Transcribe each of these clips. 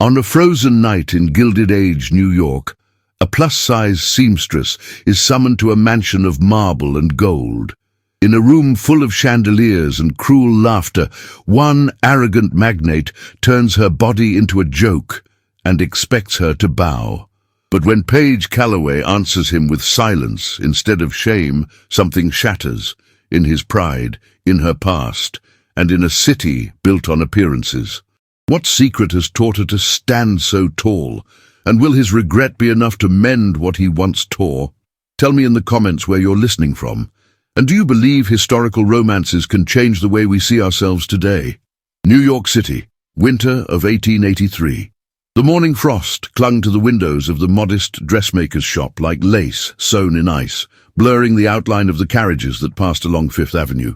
On a frozen night in Gilded Age New York, a plus-size seamstress is summoned to a mansion of marble and gold. In a room full of chandeliers and cruel laughter, one arrogant magnate turns her body into a joke and expects her to bow. But when Paige Calloway answers him with silence instead of shame, something shatters in his pride, in her past, and in a city built on appearances. What secret has taught her to stand so tall? And will his regret be enough to mend what he once tore? Tell me in the comments where you're listening from. And do you believe historical romances can change the way we see ourselves today? New York City, winter of 1883. The morning frost clung to the windows of the modest dressmaker's shop like lace sewn in ice, blurring the outline of the carriages that passed along Fifth Avenue.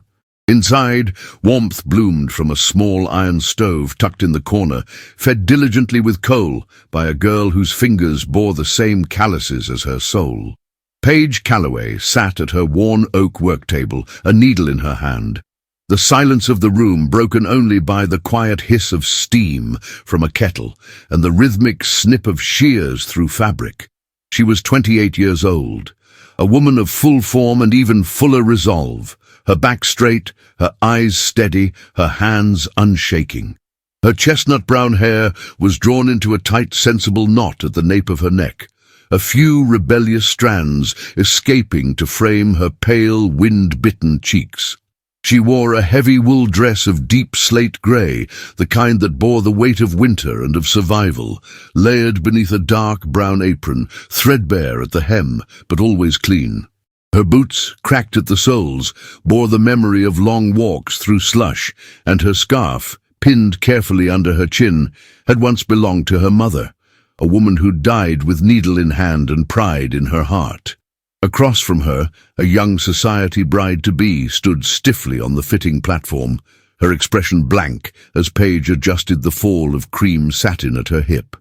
Inside, warmth bloomed from a small iron stove tucked in the corner, fed diligently with coal by a girl whose fingers bore the same calluses as her soul. Paige Calloway sat at her worn oak work table, a needle in her hand. The silence of the room broken only by the quiet hiss of steam from a kettle and the rhythmic snip of shears through fabric. She was 28 years old, a woman of full form and even fuller resolve, her back straight, her eyes steady, her hands unshaking. Her chestnut-brown hair was drawn into a tight, sensible knot at the nape of her neck, a few rebellious strands escaping to frame her pale, wind-bitten cheeks. She wore a heavy wool dress of deep slate grey, the kind that bore the weight of winter and of survival, layered beneath a dark brown apron, threadbare at the hem, but always clean. Her boots, cracked at the soles, bore the memory of long walks through slush, and her scarf, pinned carefully under her chin, had once belonged to her mother, a woman who died with needle in hand and pride in her heart. Across from her, a young society bride-to-be stood stiffly on the fitting platform, her expression blank as Paige adjusted the fall of cream satin at her hip.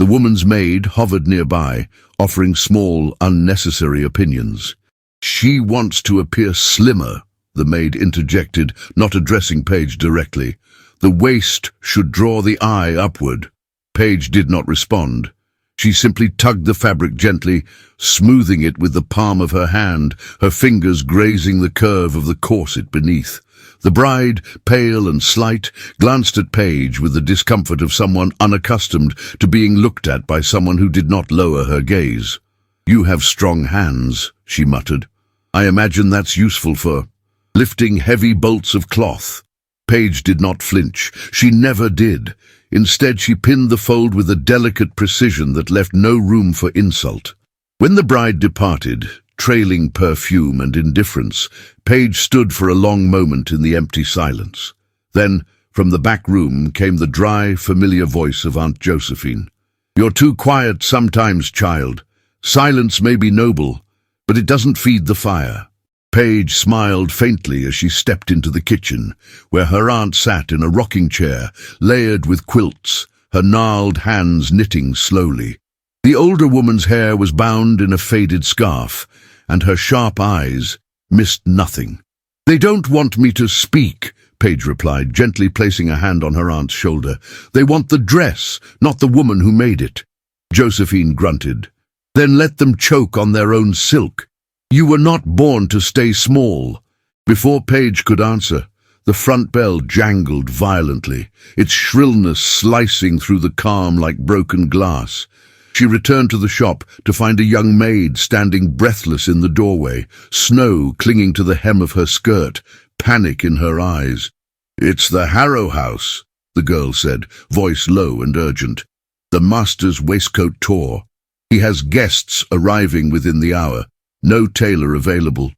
The woman's maid hovered nearby, offering small, unnecessary opinions. "She wants to appear slimmer," the maid interjected, not addressing Paige directly. "The waist should draw the eye upward." Paige did not respond. She simply tugged the fabric gently, smoothing it with the palm of her hand, her fingers grazing the curve of the corset beneath. The bride, pale and slight, glanced at Paige with the discomfort of someone unaccustomed to being looked at by someone who did not lower her gaze. "You have strong hands," she muttered. "I imagine that's useful for lifting heavy bolts of cloth." Paige did not flinch. She never did. Instead, she pinned the fold with a delicate precision that left no room for insult. When the bride departed, trailing perfume and indifference, Paige stood for a long moment in the empty silence. Then, from the back room, came the dry, familiar voice of Aunt Josephine. "You're too quiet sometimes, child. Silence may be noble, but it doesn't feed the fire." Paige smiled faintly as she stepped into the kitchen, where her aunt sat in a rocking chair, layered with quilts, her gnarled hands knitting slowly. The older woman's hair was bound in a faded scarf, and her sharp eyes missed nothing. "They don't want me to speak," Paige replied, gently placing a hand on her aunt's shoulder. "They want the dress, not the woman who made it." Josephine grunted. "Then let them choke on their own silk. You were not born to stay small." Before Paige could answer, the front bell jangled violently, its shrillness slicing through the calm like broken glass. She returned to the shop to find a young maid standing breathless in the doorway, snow clinging to the hem of her skirt, panic in her eyes. "It's the Harrow house," the girl said, voice low and urgent. "The master's waistcoat tore. He has guests arriving within the hour. No tailor available.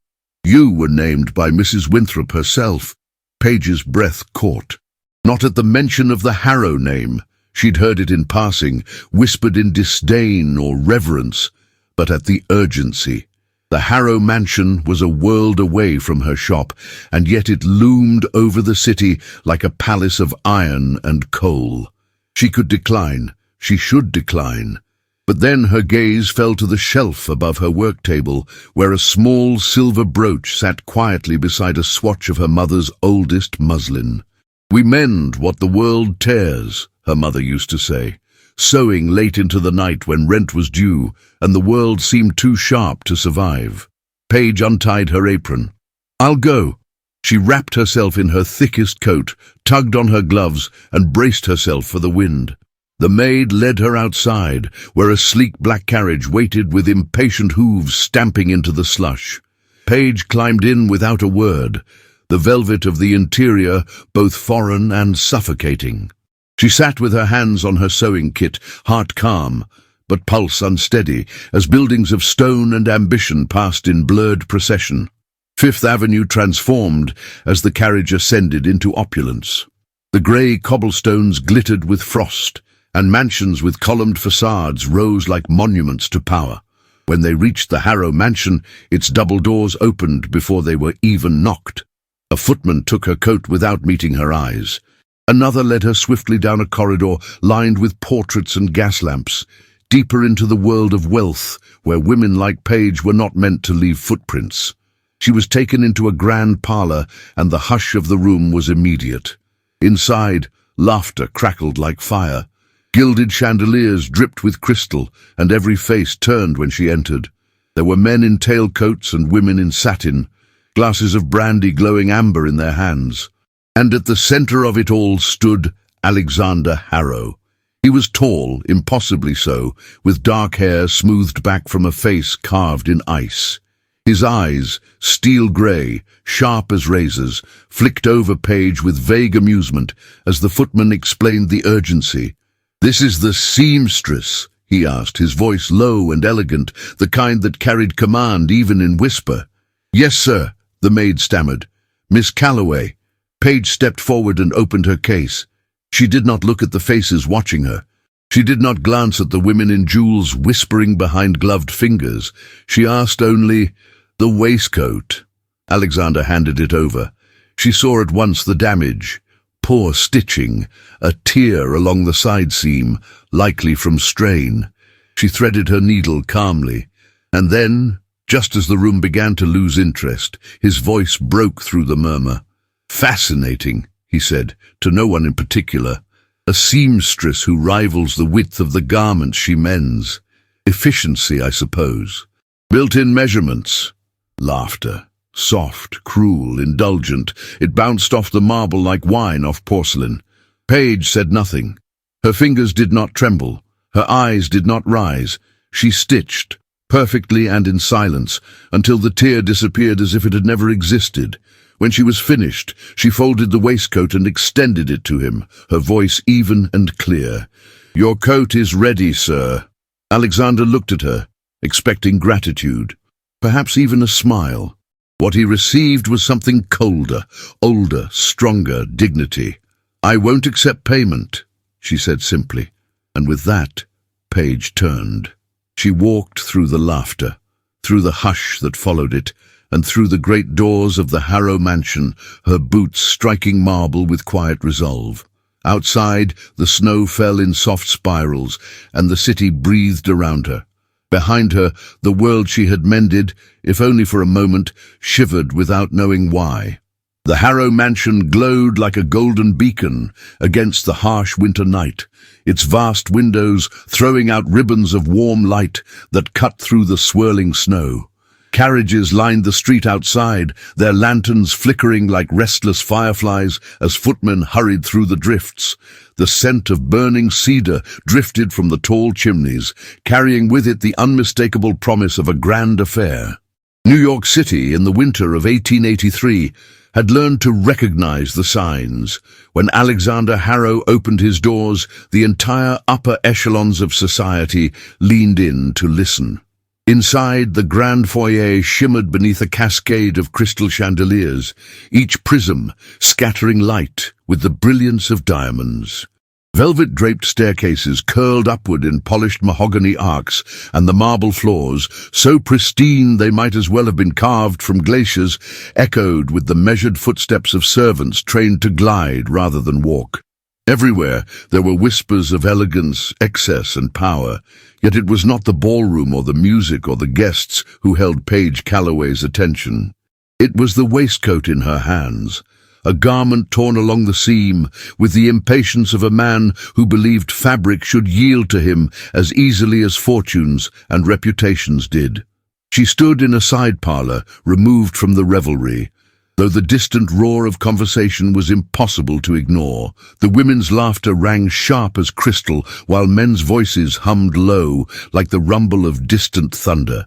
You were named by Mrs. Winthrop herself." Paige's breath caught. Not at the mention of the Harrow name. She'd heard it in passing, whispered in disdain or reverence, but at the urgency. The Harrow mansion was a world away from her shop, and yet it loomed over the city like a palace of iron and coal. She could decline. She should decline. But then her gaze fell to the shelf above her work table, where a small silver brooch sat quietly beside a swatch of her mother's oldest muslin. "We mend what the world tears," her mother used to say. sewing late into the night when rent was due and the world seemed too sharp to survive. Paige untied her apron. "I'll go." She wrapped herself in her thickest coat, tugged on her gloves, and braced herself for the wind. The maid led her outside, where a sleek black carriage waited with impatient hooves stamping into the slush. Paige climbed in without a word, the velvet of the interior both foreign and suffocating. She sat with her hands on her sewing kit, heart calm, but pulse unsteady, as buildings of stone and ambition passed in blurred procession. Fifth Avenue transformed as the carriage ascended into opulence. The grey cobblestones glittered with frost, and mansions with columned facades rose like monuments to power. When they reached the Harrow mansion, its double doors opened before they were even knocked. A footman took her coat without meeting her eyes. Another led her swiftly down a corridor lined with portraits and gas lamps, deeper into the world of wealth, where women like Paige were not meant to leave footprints. She was taken into a grand parlour, and the hush of the room was immediate. Inside, laughter crackled like fire. Gilded chandeliers dripped with crystal, and every face turned when she entered. There were men in tailcoats and women in satin, glasses of brandy glowing amber in their hands. And at the centre of it all stood Alexander Harrow. He was tall, impossibly so, with dark hair smoothed back from a face carved in ice. His eyes, steel grey, sharp as razors, flicked over Paige with vague amusement as the footman explained the urgency. "This is the seamstress," he asked, his voice low and elegant, the kind that carried command even in whisper. "Yes, sir," the maid stammered. "Miss Calloway." Paige stepped forward and opened her case. She did not look at the faces watching her. She did not glance at the women in jewels whispering behind gloved fingers. She asked only, "The waistcoat." Alexander handed it over. She saw at once the damage. Poor stitching, a tear along the side seam, likely from strain. She threaded her needle calmly. And then, just as the room began to lose interest, his voice broke through the murmur. "Fascinating," he said, to no one in particular. "A seamstress who rivals the width of the garments she mends. Efficiency, I suppose. Built-in measurements." Laughter. Soft, cruel, indulgent, it bounced off the marble like wine off porcelain. Paige said nothing. Her fingers did not tremble. Her eyes did not rise. She stitched, perfectly and in silence, until the tear disappeared as if it had never existed. When she was finished, she folded the waistcoat and extended it to him, her voice even and clear. "Your coat is ready, sir." Alexander looked at her, expecting gratitude, perhaps even a smile. What he received was something colder, older, stronger, dignity. "I won't accept payment," she said simply, and with that, Paige turned. She walked through the laughter, through the hush that followed it, and through the great doors of the Harrow mansion, her boots striking marble with quiet resolve. Outside, the snow fell in soft spirals, and the city breathed around her. Behind her, the world she had mended, if only for a moment, shivered without knowing why. The Harrow mansion glowed like a golden beacon against the harsh winter night, its vast windows throwing out ribbons of warm light that cut through the swirling snow. Carriages lined the street outside, their lanterns flickering like restless fireflies as footmen hurried through the drifts. The scent of burning cedar drifted from the tall chimneys, carrying with it the unmistakable promise of a grand affair. New York City, in the winter of 1883, had learned to recognize the signs. When Alexander Harrow opened his doors, the entire upper echelons of society leaned in to listen. Inside, the grand foyer shimmered beneath a cascade of crystal chandeliers, each prism scattering light with the brilliance of diamonds. Velvet-draped staircases curled upward in polished mahogany arcs, and the marble floors, so pristine they might as well have been carved from glaciers, echoed with the measured footsteps of servants trained to glide rather than walk. Everywhere there were whispers of elegance, excess, and power, yet it was not the ballroom or the music or the guests who held Paige Calloway's attention. It was the waistcoat in her hands, a garment torn along the seam, with the impatience of a man who believed fabric should yield to him as easily as fortunes and reputations did. She stood in a side parlour, removed from the revelry. Though the distant roar of conversation was impossible to ignore, the women's laughter rang sharp as crystal, while men's voices hummed low, like the rumble of distant thunder.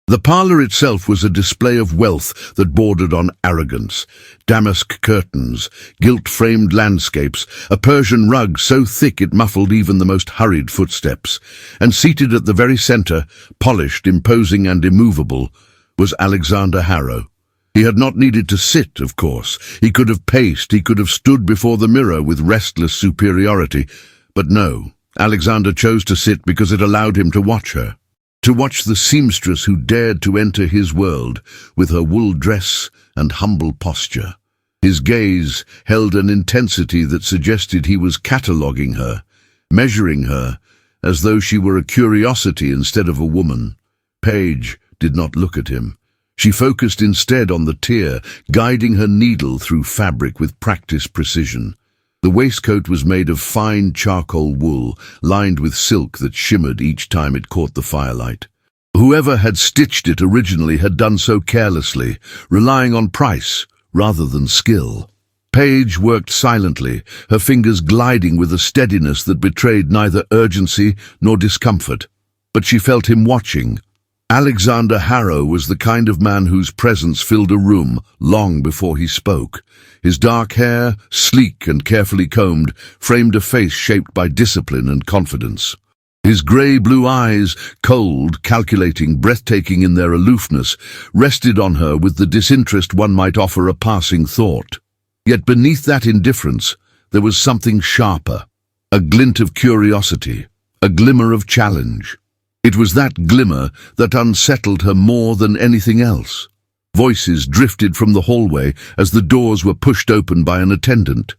The parlour itself was a display of wealth that bordered on arrogance. Damask curtains, gilt-framed landscapes, a Persian rug so thick it muffled even the most hurried footsteps. And seated at the very centre, polished, imposing and immovable, was Alexander Harrow. He had not needed to sit, of course. He could have paced, he could have stood before the mirror with restless superiority. But no, Alexander chose to sit because it allowed him to watch her. To watch the seamstress who dared to enter his world with her wool dress and humble posture. His gaze held an intensity that suggested he was cataloguing her, measuring her, as though she were a curiosity instead of a woman. Paige did not look at him. She focused instead on the tear, guiding her needle through fabric with practiced precision. The waistcoat was made of fine charcoal wool, lined with silk that shimmered each time it caught the firelight. Whoever had stitched it originally had done so carelessly, relying on price rather than skill. Paige worked silently, her fingers gliding with a steadiness that betrayed neither urgency nor discomfort. But she felt him watching. Alexander Harrow was the kind of man whose presence filled a room long before he spoke. His dark hair, sleek and carefully combed, framed a face shaped by discipline and confidence. His grey-blue eyes, cold, calculating, breathtaking in their aloofness, rested on her with the disinterest one might offer a passing thought. Yet beneath that indifference, there was something sharper, a glint of curiosity, a glimmer of challenge. It was that glimmer that unsettled her more than anything else. Voices drifted from the hallway as the doors were pushed open by an attendant.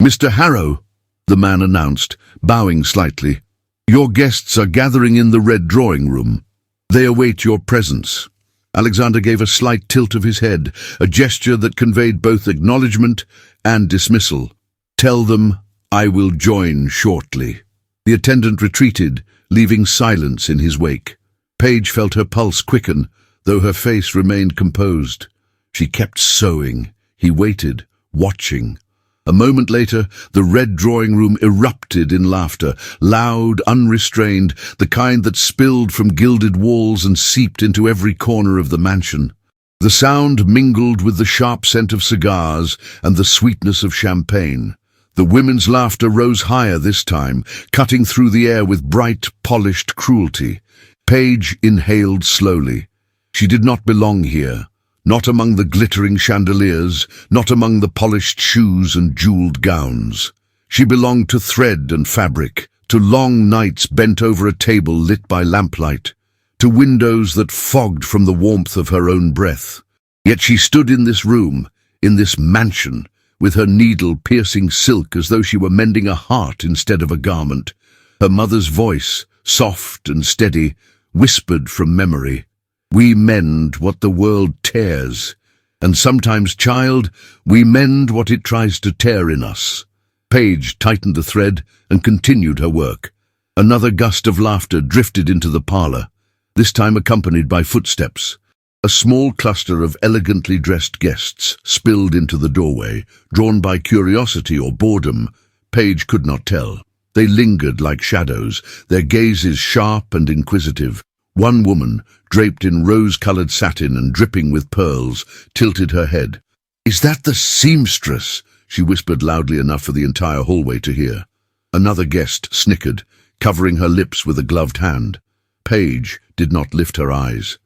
"Mr. Harrow," the man announced, bowing slightly. "Your guests are gathering in the red drawing room. They await your presence." Alexander gave a slight tilt of his head, a gesture that conveyed both acknowledgement and dismissal. "Tell them I will join shortly." The attendant retreated, leaving silence in his wake. Paige felt her pulse quicken, though her face remained composed. She kept sewing. He waited, watching. A moment later, the red drawing room erupted in laughter, loud, unrestrained, the kind that spilled from gilded walls and seeped into every corner of the mansion. The sound mingled with the sharp scent of cigars and the sweetness of champagne. The women's laughter rose higher this time, cutting through the air with bright, polished cruelty. Paige inhaled slowly. She did not belong here, not among the glittering chandeliers, not among the polished shoes and jeweled gowns. She belonged to thread and fabric, to long nights bent over a table lit by lamplight, to windows that fogged from the warmth of her own breath. Yet she stood in this room, in this mansion, with her needle piercing silk as though she were mending a heart instead of a garment. Her mother's voice, soft and steady, whispered from memory. "We mend what the world tears, and sometimes, child, we mend what it tries to tear in us." Paige tightened the thread and continued her work. Another gust of laughter drifted into the parlour, this time accompanied by footsteps. A small cluster of elegantly dressed guests spilled into the doorway, drawn by curiosity or boredom. Paige could not tell. They lingered like shadows, their gazes sharp and inquisitive. One woman, draped in rose-coloured satin and dripping with pearls, tilted her head. "Is that the seamstress?" she whispered loudly enough for the entire hallway to hear. Another guest snickered, covering her lips with a gloved hand. Paige did not lift her eyes.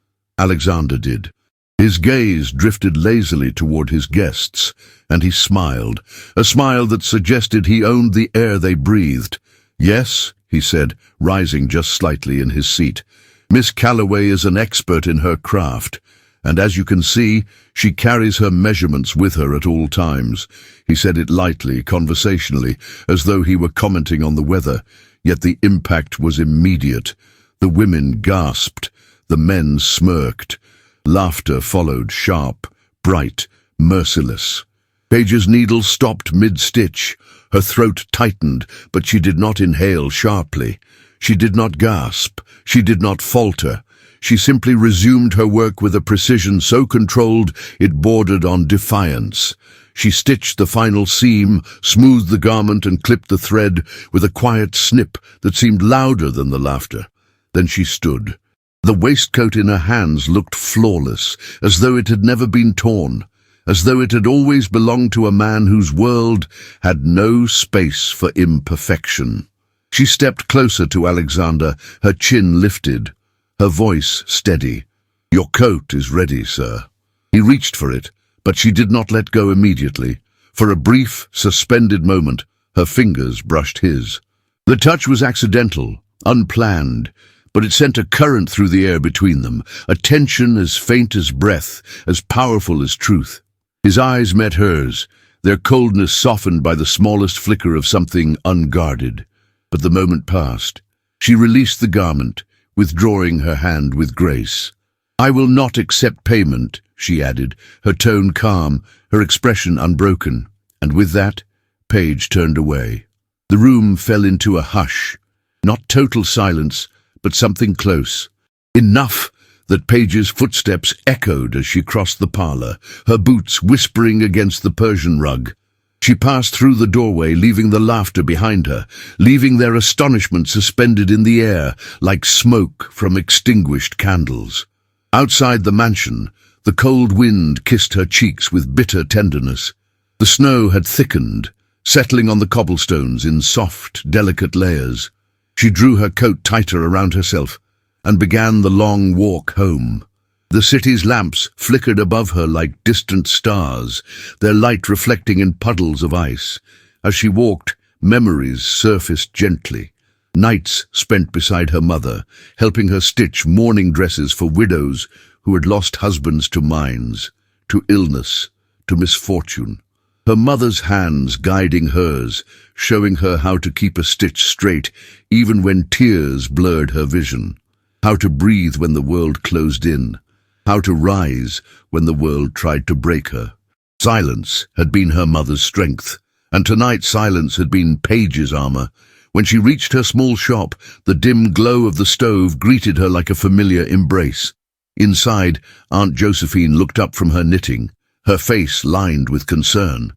Alexander did. His gaze drifted lazily toward his guests, and he smiled, a smile that suggested he owned the air they breathed. "Yes," he said, rising just slightly in his seat. "Miss Calloway is an expert in her craft, and as you can see, she carries her measurements with her at all times." He said it lightly, conversationally, as though he were commenting on the weather, yet the impact was immediate. The women gasped. The men smirked. Laughter followed, sharp, bright, merciless. Paige's needle stopped mid-stitch. Her throat tightened, but she did not inhale sharply. She did not gasp. She did not falter. She simply resumed her work with a precision so controlled it bordered on defiance. She stitched the final seam, smoothed the garment and clipped the thread with a quiet snip that seemed louder than the laughter. Then she stood. The waistcoat in her hands looked flawless, as though it had never been torn, as though it had always belonged to a man whose world had no space for imperfection. She stepped closer to Alexander, her chin lifted, her voice steady. "Your coat is ready, sir." He reached for it, but she did not let go immediately. For a brief, suspended moment, her fingers brushed his. The touch was accidental, unplanned, but it sent a current through the air between them, a tension as faint as breath, as powerful as truth. His eyes met hers, their coldness softened by the smallest flicker of something unguarded. But the moment passed. She released the garment, withdrawing her hand with grace. "I will not accept payment," she added, her tone calm, her expression unbroken. And with that, Paige turned away. The room fell into a hush, not total silence, but something close. Enough that Paige's footsteps echoed as she crossed the parlor, her boots whispering against the Persian rug. She passed through the doorway, leaving the laughter behind her, leaving their astonishment suspended in the air like smoke from extinguished candles. Outside the mansion, the cold wind kissed her cheeks with bitter tenderness. The snow had thickened, settling on the cobblestones in soft, delicate layers. She drew her coat tighter around herself and began the long walk home. The city's lamps flickered above her like distant stars, their light reflecting in puddles of ice. As she walked, memories surfaced gently. Nights spent beside her mother, helping her stitch mourning dresses for widows who had lost husbands to mines, to illness, to misfortune. Her mother's hands guiding hers, showing her how to keep a stitch straight even when tears blurred her vision, how to breathe when the world closed in, how to rise when the world tried to break her. Silence had been her mother's strength, and tonight silence had been Paige's armor. When she reached her small shop, the dim glow of the stove greeted her like a familiar embrace. Inside, Aunt Josephine looked up from her knitting, her face lined with concern.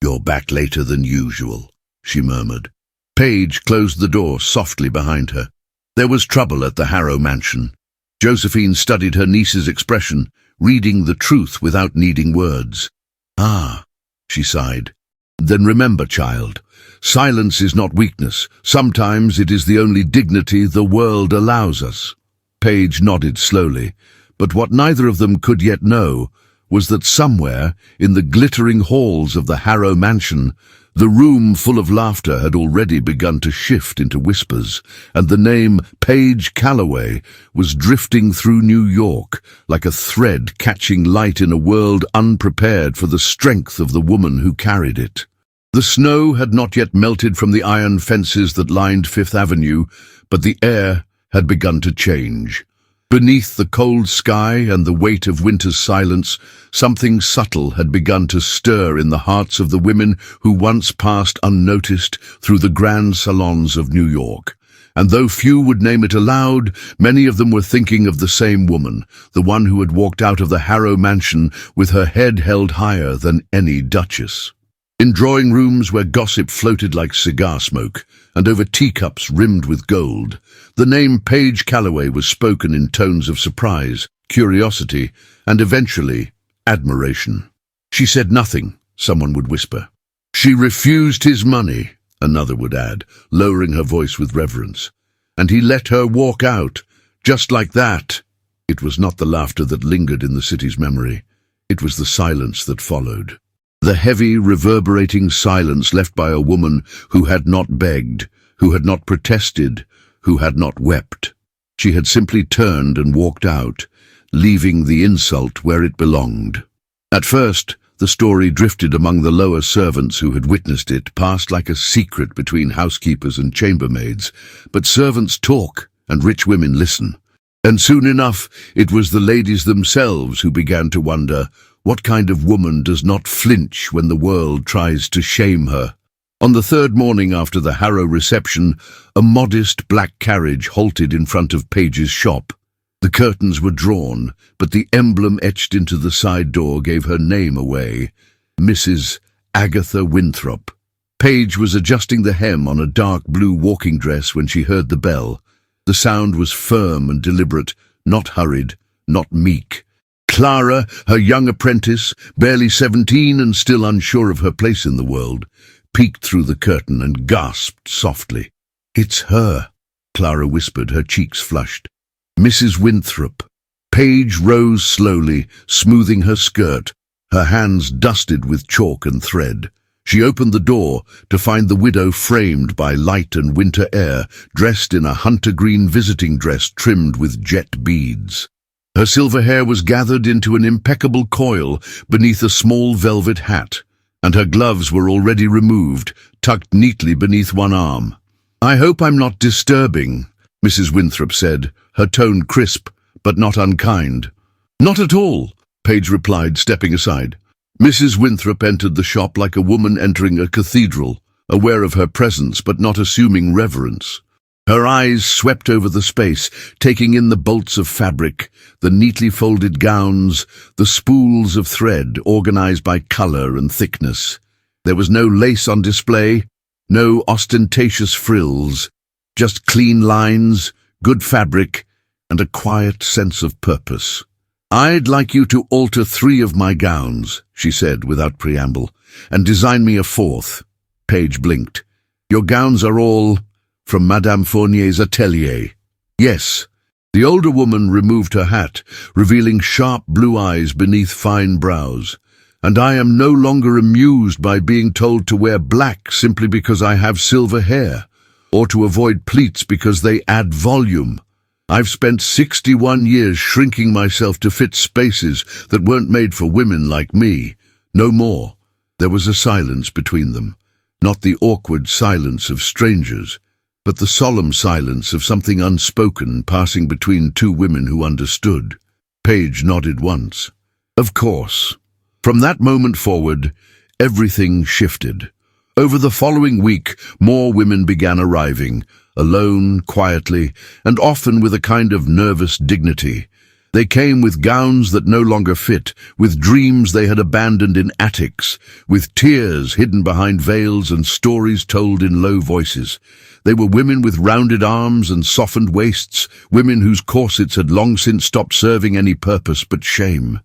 "You're back later than usual," she murmured. Paige closed the door softly behind her. There was trouble at the Harrow mansion. Josephine studied her niece's expression, reading the truth without needing words. "Ah," she sighed. "Then remember, child, silence is not weakness. Sometimes it is the only dignity the world allows us." Paige nodded slowly, but what neither of them could yet know was that somewhere, in the glittering halls of the Harrow mansion, the room full of laughter had already begun to shift into whispers, and the name Paige Calloway was drifting through New York like a thread catching light in a world unprepared for the strength of the woman who carried it. The snow had not yet melted from the iron fences that lined Fifth Avenue, but the air had begun to change. Beneath the cold sky and the weight of winter's silence, something subtle had begun to stir in the hearts of the women who once passed unnoticed through the grand salons of New York. And though few would name it aloud, many of them were thinking of the same woman, the one who had walked out of the Harrow mansion with her head held higher than any duchess. In drawing rooms where gossip floated like cigar smoke, and over teacups rimmed with gold, the name Paige Calloway was spoken in tones of surprise, curiosity, and eventually admiration. "She said nothing," someone would whisper. "She refused his money," another would add, lowering her voice with reverence. "And he let her walk out, just like that." It was not the laughter that lingered in the city's memory. It was the silence that followed. The heavy, reverberating silence left by a woman who had not begged, who had not protested, who had not wept. She had simply turned and walked out, leaving the insult where it belonged. At first, the story drifted among the lower servants who had witnessed it, passed like a secret between housekeepers and chambermaids. But servants talk, and rich women listen. And soon enough, it was the ladies themselves who began to wonder, What kind of woman does not flinch when the world tries to shame her? On the third morning after the Harrow reception, a modest black carriage halted in front of Paige's shop. The curtains were drawn, but the emblem etched into the side door gave her name away: Mrs. Agatha Winthrop. Paige was adjusting the hem on a dark blue walking dress when she heard the bell. The sound was firm and deliberate, not hurried, not meek. Clara, her young apprentice, barely 17 and still unsure of her place in the world, peeked through the curtain and gasped softly. "It's her," Clara whispered, her cheeks flushed. "Mrs. Winthrop." Paige rose slowly, smoothing her skirt, her hands dusted with chalk and thread. She opened the door to find the widow framed by light and winter air, dressed in a hunter-green visiting dress trimmed with jet beads. Her silver hair was gathered into an impeccable coil beneath a small velvet hat, and her gloves were already removed, tucked neatly beneath one arm. "I hope I'm not disturbing," Mrs. Winthrop said, her tone crisp but not unkind. "Not at all," Paige replied, stepping aside. Mrs. Winthrop entered the shop like a woman entering a cathedral, aware of her presence but not assuming reverence. Her eyes swept over the space, taking in the bolts of fabric, the neatly folded gowns, the spools of thread organized by color and thickness. There was no lace on display, no ostentatious frills, just clean lines, good fabric, and a quiet sense of purpose. "I'd like you to alter 3 of my gowns," she said without preamble, "and design me a 4th. Paige blinked. "Your gowns are all from Madame Fournier's atelier." "Yes." The older woman removed her hat, revealing sharp blue eyes beneath fine brows. "And I am no longer amused by being told to wear black simply because I have silver hair, or to avoid pleats because they add volume. I've spent 61 years shrinking myself to fit spaces that weren't made for women like me. No more." There was a silence between them, not the awkward silence of strangers, but the solemn silence of something unspoken passing between 2 women who understood. Paige nodded once. "Of course." From that moment forward, everything shifted. Over the following week, more women began arriving, alone, quietly, and often with a kind of nervous dignity. They came with gowns that no longer fit, with dreams they had abandoned in attics, with tears hidden behind veils and stories told in low voices. They were women with rounded arms and softened waists, women whose corsets had long since stopped serving any purpose but shame.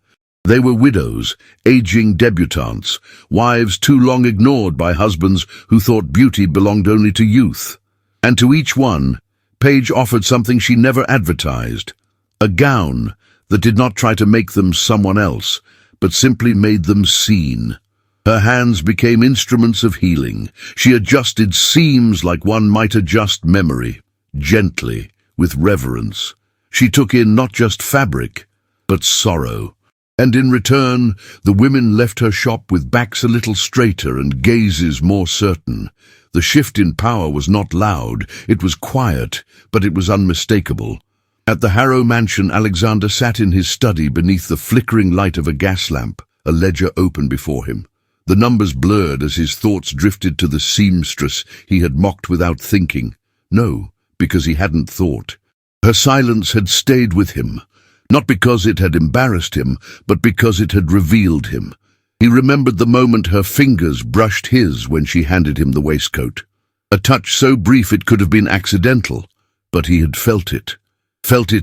They were widows, aging debutantes, wives too long ignored by husbands who thought beauty belonged only to youth. And to each one, Paige offered something she never advertised: a gown that did not try to make them someone else, but simply made them seen. Her hands became instruments of healing. She adjusted seams like one might adjust memory, gently, with reverence. She took in not just fabric, but sorrow. And in return, the women left her shop with backs a little straighter and gazes more certain. The shift in power was not loud, it was quiet, but it was unmistakable. At the Harrow mansion, Alexander sat in his study beneath the flickering light of a gas lamp, a ledger open before him. The numbers blurred as his thoughts drifted to the seamstress he had mocked without thinking. No, because he hadn't thought. Her silence had stayed with him. Not because it had embarrassed him, but because it had revealed him. He remembered the moment her fingers brushed his when she handed him the waistcoat. A touch so brief it could have been accidental, but he had felt it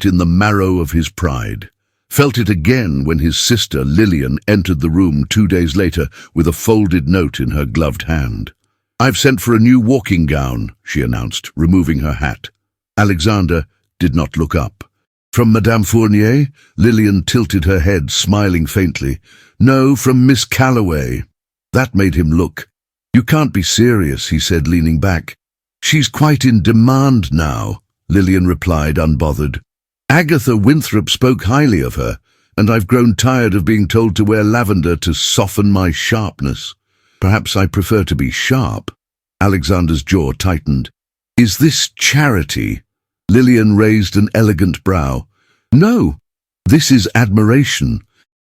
in the marrow of his pride. Felt it again when his sister, Lillian, entered the room 2 days later with a folded note in her gloved hand. "I've sent for a new walking gown," she announced, removing her hat. Alexander did not look up. "From Madame Fournier?" Lillian tilted her head, smiling faintly. "No, from Miss Calloway." That made him look. "You can't be serious," he said, leaning back. "She's quite in demand now," Lillian replied, unbothered. "Agatha Winthrop spoke highly of her, and I've grown tired of being told to wear lavender to soften my sharpness. Perhaps I prefer to be sharp." Alexander's jaw tightened. "Is this charity?" Lillian raised an elegant brow. "No, this is admiration.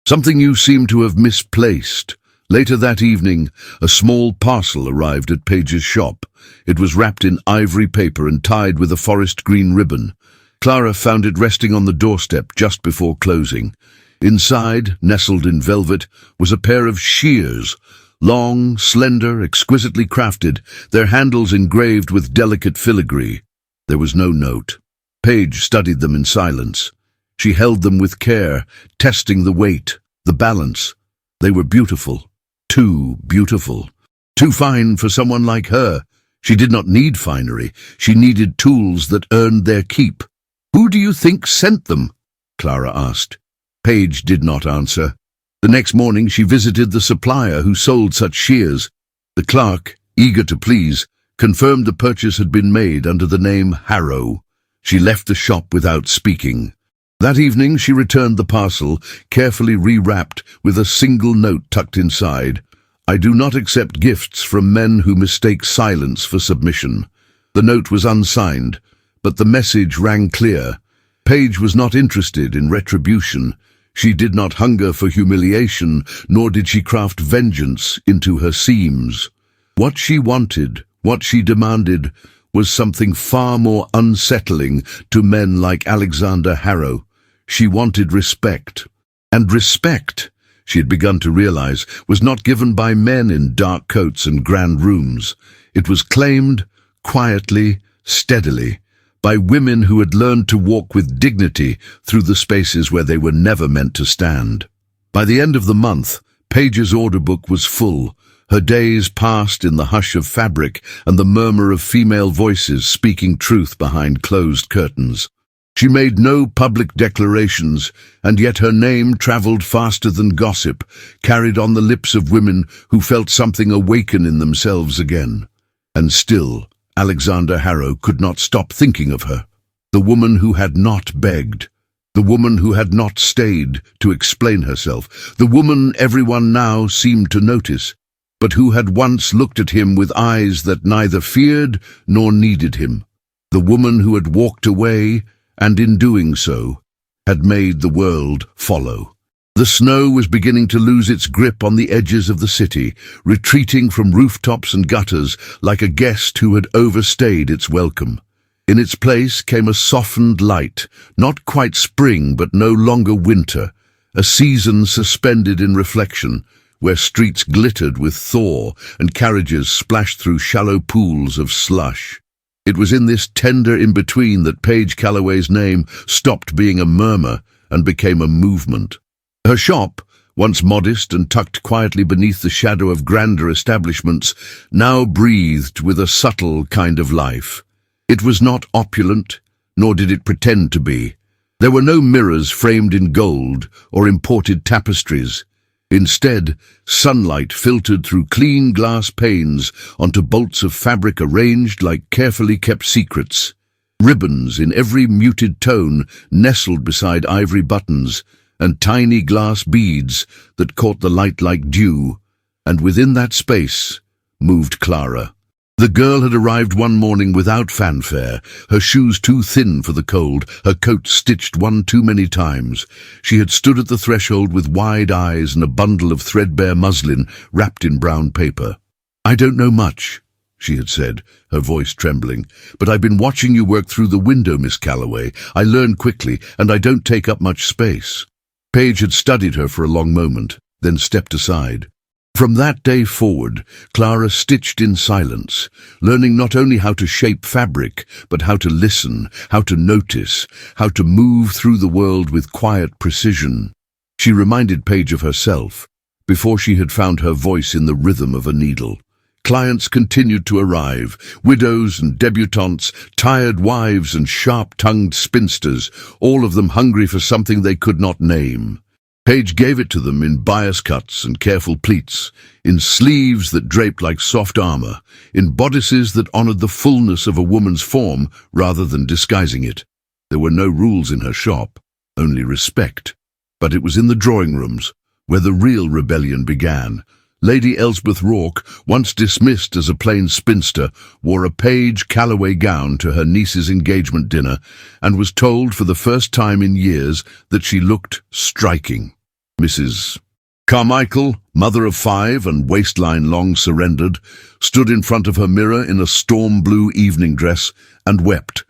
Something you seem to have misplaced. Later that evening, a small parcel arrived at Paige's shop. It was wrapped in ivory paper and tied with a forest green ribbon. Clara found it resting on the doorstep just before closing. Inside, nestled in velvet, was a pair of shears, long, slender, exquisitely crafted, their handles engraved with delicate filigree. There was no note. Paige studied them in silence. She held them with care, testing the weight, the balance. They were beautiful. Too beautiful. Too fine for someone like her. She did not need finery. She needed tools that earned their keep. "Who do you think sent them?" Clara asked. Paige did not answer. The next morning she visited the supplier who sold such shears. The clerk, eager to please, confirmed the purchase had been made under the name Harrow. She left the shop without speaking. That evening she returned the parcel, carefully rewrapped with a single note tucked inside. "I do not accept gifts from men who mistake silence for submission." The note was unsigned, but the message rang clear. Paige was not interested in retribution. She did not hunger for humiliation, nor did she craft vengeance into her seams. What she wanted, what she demanded, was something far more unsettling to men like Alexander Harrow. She wanted respect. And respect, she had begun to realize, was not given by men in dark coats and grand rooms. It was claimed, quietly, steadily, by women who had learned to walk with dignity through the spaces where they were never meant to stand. By the end of the month, Paige's order book was full. Her days passed in the hush of fabric and the murmur of female voices speaking truth behind closed curtains. She made no public declarations, and yet her name traveled faster than gossip, carried on the lips of women who felt something awaken in themselves again. And still, Alexander Harrow could not stop thinking of her. The woman who had not begged. The woman who had not stayed to explain herself. The woman everyone now seemed to notice, but who had once looked at him with eyes that neither feared nor needed him. The woman who had walked away, and in doing so, had made the world follow. The snow was beginning to lose its grip on the edges of the city, retreating from rooftops and gutters like a guest who had overstayed its welcome. In its place came a softened light, not quite spring but no longer winter, a season suspended in reflection, where streets glittered with thaw and carriages splashed through shallow pools of slush. It was in this tender in-between that Paige Calloway's name stopped being a murmur and became a movement. Her shop, once modest and tucked quietly beneath the shadow of grander establishments, now breathed with a subtle kind of life. It was not opulent, nor did it pretend to be. There were no mirrors framed in gold or imported tapestries. Instead, sunlight filtered through clean glass panes onto bolts of fabric arranged like carefully kept secrets. Ribbons in every muted tone nestled beside ivory buttons, and tiny glass beads that caught the light like dew, and within that space moved Clara. The girl had arrived one morning without fanfare, her shoes too thin for the cold, her coat stitched one too many times. She had stood at the threshold with wide eyes and a bundle of threadbare muslin wrapped in brown paper. "I don't know much," she had said, her voice trembling, "but I've been watching you work through the window, Miss Calloway. I learn quickly, and I don't take up much space." Paige had studied her for a long moment, then stepped aside. From that day forward, Clara stitched in silence, learning not only how to shape fabric, but how to listen, how to notice, how to move through the world with quiet precision. She reminded Paige of herself, before she had found her voice in the rhythm of a needle. Clients continued to arrive, widows and debutantes, tired wives and sharp-tongued spinsters, all of them hungry for something they could not name. Paige gave it to them in bias cuts and careful pleats, in sleeves that draped like soft armor, in bodices that honored the fullness of a woman's form rather than disguising it. There were no rules in her shop, only respect. But it was in the drawing rooms where the real rebellion began. Lady Elspeth Rourke, once dismissed as a plain spinster, wore a Paige Calloway gown to her niece's engagement dinner and was told for the first time in years that she looked striking. Mrs. Carmichael, mother of 5 and waistline long surrendered, stood in front of her mirror in a storm blue evening dress and wept,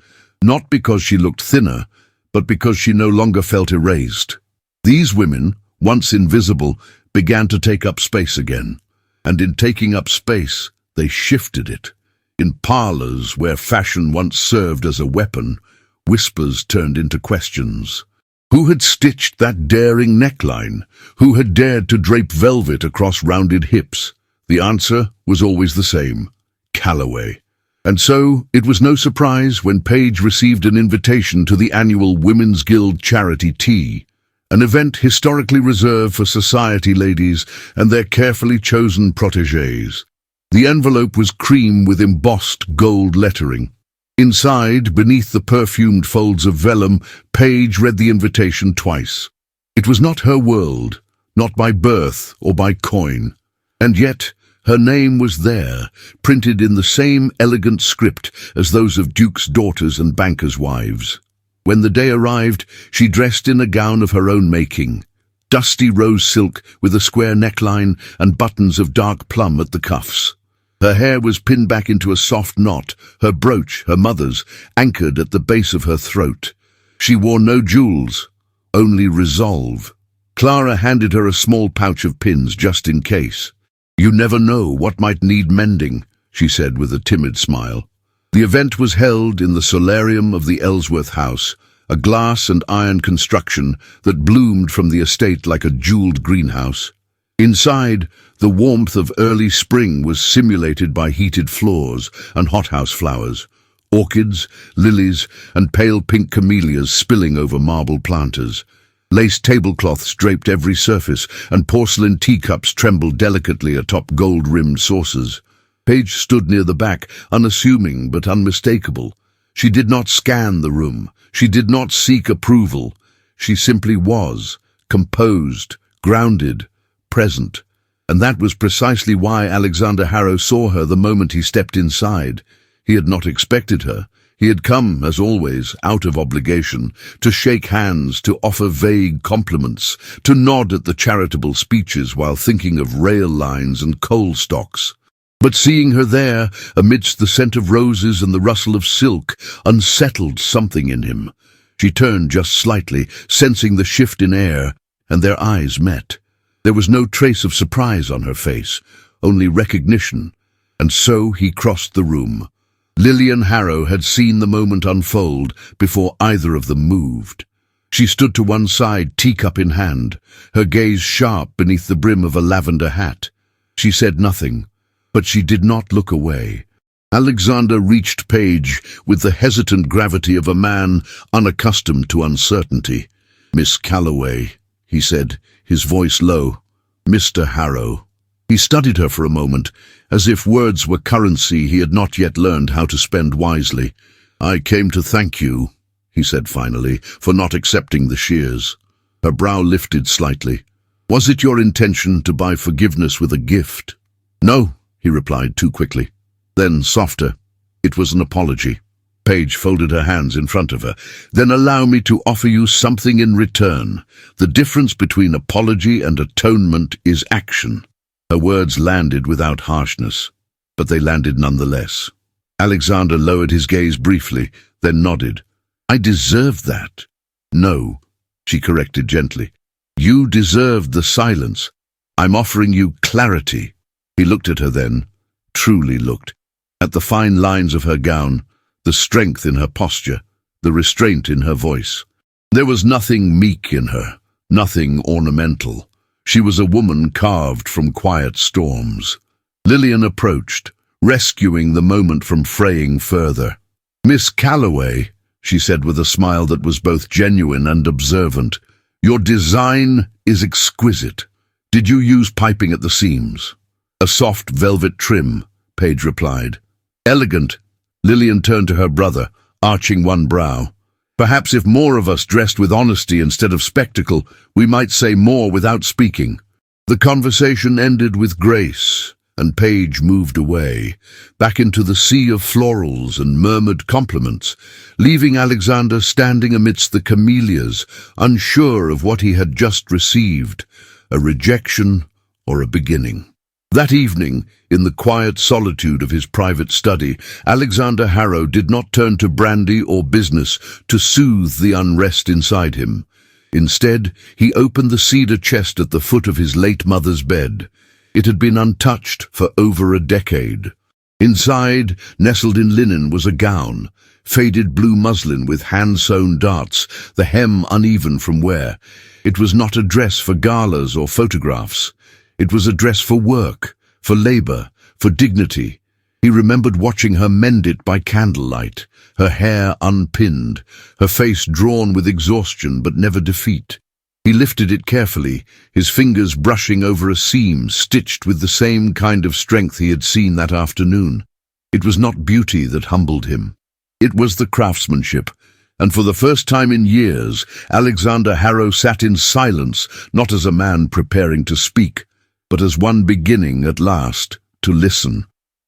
not because she looked thinner, but because she no longer felt erased. These women, once invisible, began to take up space again, and in taking up space, they shifted it. In parlors where fashion once served as a weapon, whispers turned into questions. Who had stitched that daring neckline? Who had dared to drape velvet across rounded hips? The answer was always the same: Calloway. And so, it was no surprise when Paige received an invitation to the annual Women's Guild charity tea, an event historically reserved for society ladies and their carefully chosen protégés. The envelope was cream with embossed gold lettering. Inside, beneath the perfumed folds of vellum, Paige read the invitation twice. It was not her world, not by birth or by coin. And yet, her name was there, printed in the same elegant script as those of dukes' daughters and bankers' wives. When the day arrived, she dressed in a gown of her own making, dusty rose silk with a square neckline and buttons of dark plum at the cuffs. Her hair was pinned back into a soft knot, her brooch, her mother's, anchored at the base of her throat. She wore no jewels, only resolve. Clara handed her a small pouch of pins just in case. "You never know what might need mending," she said with a timid smile. The event was held in the solarium of the Ellsworth house, a glass and iron construction that bloomed from the estate like a jeweled greenhouse. Inside, the warmth of early spring was simulated by heated floors and hothouse flowers, orchids, lilies, and pale pink camellias spilling over marble planters. Lace tablecloths draped every surface, and porcelain teacups trembled delicately atop gold-rimmed saucers. Paige stood near the back, unassuming but unmistakable. She did not scan the room. She did not seek approval. She simply was, composed, grounded, present. And that was precisely why Alexander Harrow saw her the moment he stepped inside. He had not expected her. He had come, as always, out of obligation, to shake hands, to offer vague compliments, to nod at the charitable speeches while thinking of rail lines and coal stocks. But seeing her there, amidst the scent of roses and the rustle of silk, unsettled something in him. She turned just slightly, sensing the shift in air, and their eyes met. There was no trace of surprise on her face, only recognition, and so he crossed the room. Lillian Harrow had seen the moment unfold before either of them moved. She stood to one side, teacup in hand, her gaze sharp beneath the brim of a lavender hat. She said nothing, but she did not look away. Alexander reached Paige with the hesitant gravity of a man unaccustomed to uncertainty. "Miss Calloway," he said, his voice low. "Mr. Harrow." He studied her for a moment, as if words were currency he had not yet learned how to spend wisely. "I came to thank you," he said finally, "for not accepting the shears." Her brow lifted slightly. "Was it your intention to buy forgiveness with a gift?" "No," he replied too quickly. Then, softer, "It was an apology." Paige folded her hands in front of her. "Then allow me to offer you something in return. The difference between apology and atonement is action." Her words landed without harshness, but they landed nonetheless. Alexander lowered his gaze briefly, then nodded. "I deserved that." "No," she corrected gently. "You deserved the silence. I'm offering you clarity." He looked at her then, truly looked, at the fine lines of her gown, the strength in her posture, the restraint in her voice. There was nothing meek in her, nothing ornamental. She was a woman carved from quiet storms. Lillian approached, rescuing the moment from fraying further. "Miss Calloway," she said with a smile that was both genuine and observant, "your design is exquisite. Did you use piping at the seams?" "A soft velvet trim," Paige replied. "Elegant." Lillian turned to her brother, arching one brow. "Perhaps if more of us dressed with honesty instead of spectacle, we might say more without speaking." The conversation ended with grace, and Paige moved away, back into the sea of florals and murmured compliments, leaving Alexander standing amidst the camellias, unsure of what he had just received, a rejection, or a beginning. That evening, in the quiet solitude of his private study, Alexander Harrow did not turn to brandy or business to soothe the unrest inside him. Instead, he opened the cedar chest at the foot of his late mother's bed. It had been untouched for over a decade. Inside, nestled in linen, was a gown, faded blue muslin with hand-sewn darts, the hem uneven from wear. It was not a dress for galas or photographs. It was a dress for work, for labor, for dignity. He remembered watching her mend it by candlelight, her hair unpinned, her face drawn with exhaustion but never defeat. He lifted it carefully, his fingers brushing over a seam stitched with the same kind of strength he had seen that afternoon. It was not beauty that humbled him. It was the craftsmanship, and for the first time in years, Alexander Harrow sat in silence, not as a man preparing to speak, but as one beginning, at last, to listen.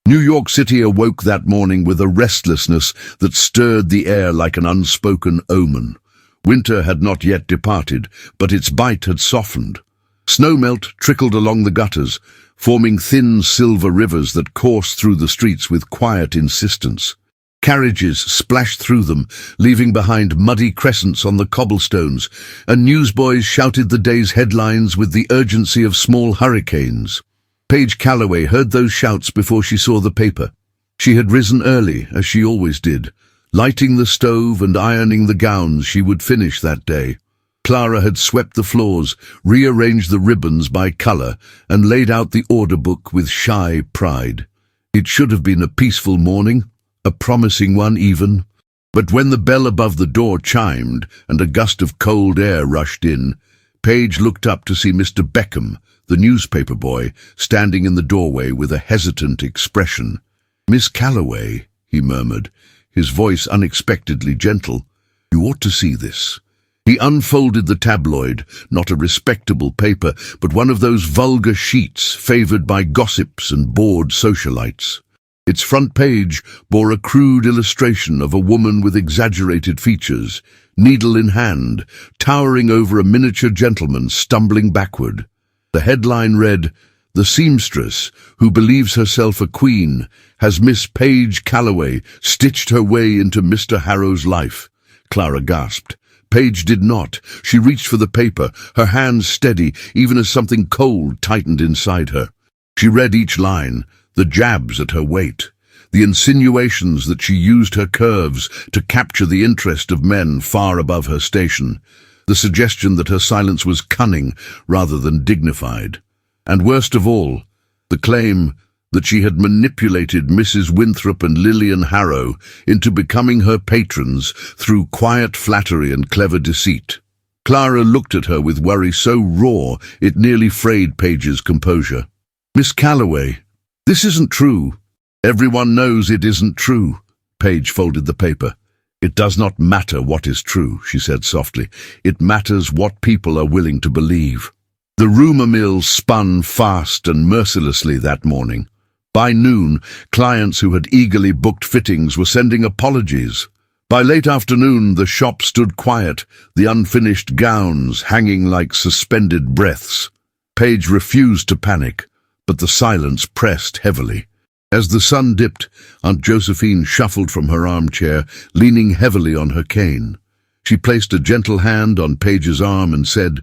New York City awoke that morning with a restlessness that stirred the air like an unspoken omen. Winter had not yet departed, but its bite had softened. Snowmelt trickled along the gutters, forming thin silver rivers that coursed through the streets with quiet insistence. Carriages splashed through them, leaving behind muddy crescents on the cobblestones, and newsboys shouted the day's headlines with the urgency of small hurricanes. Paige Calloway heard those shouts before she saw the paper. She had risen early, as she always did, lighting the stove and ironing the gowns she would finish that day. Clara had swept the floors, rearranged the ribbons by color, and laid out the order book with shy pride. It should have been a peaceful morning, a promising one even. But when the bell above the door chimed and a gust of cold air rushed in, Paige looked up to see Mr. Beckham, the newspaper boy, standing in the doorway with a hesitant expression. "Miss Calloway," he murmured, his voice unexpectedly gentle, "you ought to see this." He unfolded the tabloid, not a respectable paper, but one of those vulgar sheets favored by gossips and bored socialites. Its front page bore a crude illustration of a woman with exaggerated features, needle in hand, towering over a miniature gentleman stumbling backward. The headline read, "The seamstress, who believes herself a queen, has Miss Paige Calloway stitched her way into Mr. Harrow's life." Clara gasped. Paige did not. She reached for the paper, her hands steady, even as something cold tightened inside her. She read each line, the jabs at her weight, the insinuations that she used her curves to capture the interest of men far above her station, the suggestion that her silence was cunning rather than dignified. And worst of all, the claim that she had manipulated Mrs. Winthrop and Lillian Harrow into becoming her patrons through quiet flattery and clever deceit. Clara looked at her with worry so raw it nearly frayed Paige's composure. "Miss Calloway, this isn't true." "Everyone knows it isn't true." Paige folded the paper. "It does not matter what is true," she said softly. "It matters what people are willing to believe." The rumor mill spun fast and mercilessly that morning. By noon, clients who had eagerly booked fittings were sending apologies. By late afternoon, the shop stood quiet, the unfinished gowns hanging like suspended breaths. Paige refused to panic, but the silence pressed heavily. As the sun dipped, Aunt Josephine shuffled from her armchair, leaning heavily on her cane. She placed a gentle hand on Paige's arm and said,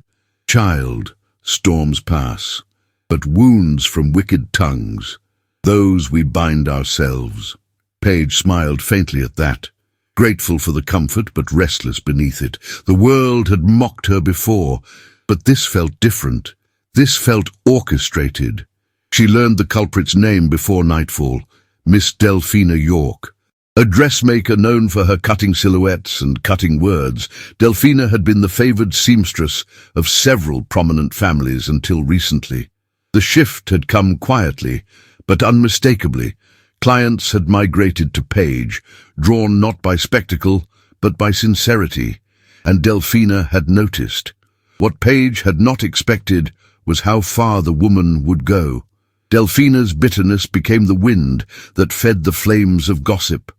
"Child, storms pass, but wounds from wicked tongues, those we bind ourselves." Paige smiled faintly at that, grateful for the comfort but restless beneath it. The world had mocked her before, but this felt different. This felt orchestrated. She learned the culprit's name before nightfall, Miss Delphina York. A dressmaker known for her cutting silhouettes and cutting words, Delphina had been the favored seamstress of several prominent families until recently. The shift had come quietly, but unmistakably. Clients had migrated to Paige, drawn not by spectacle, but by sincerity, and Delphina had noticed. What Paige had not expected was how far the woman would go. Delphina's bitterness became the wind that fed the flames of gossip.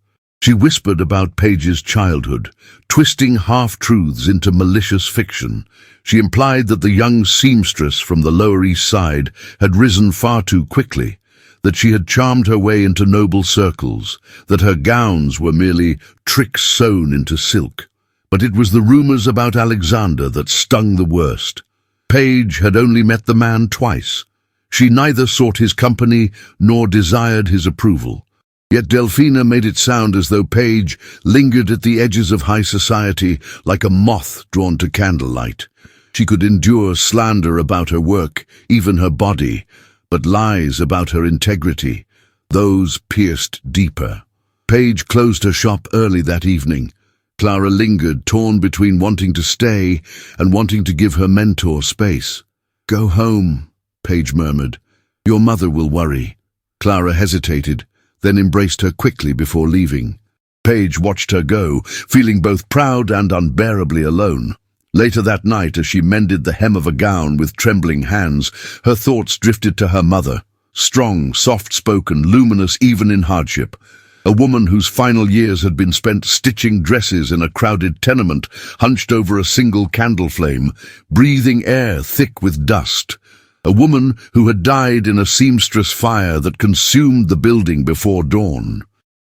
She whispered about Paige's childhood, twisting half-truths into malicious fiction. She implied that the young seamstress from the Lower East Side had risen far too quickly, that she had charmed her way into noble circles, that her gowns were merely tricks sewn into silk. But it was the rumors about Alexander that stung the worst. Paige had only met the man twice. She neither sought his company nor desired his approval. Yet Delphina made it sound as though Paige lingered at the edges of high society like a moth drawn to candlelight. She could endure slander about her work, even her body, but lies about her integrity, those pierced deeper. Paige closed her shop early that evening. Clara lingered, torn between wanting to stay and wanting to give her mentor space. "Go home," Paige murmured. "Your mother will worry." Clara hesitated, then embraced her quickly before leaving. Paige watched her go, feeling both proud and unbearably alone. Later that night, as she mended the hem of a gown with trembling hands, her thoughts drifted to her mother, strong, soft-spoken, luminous even in hardship. A woman whose final years had been spent stitching dresses in a crowded tenement, hunched over a single candle flame, breathing air thick with dust. A woman who had died in a seamstress fire that consumed the building before dawn.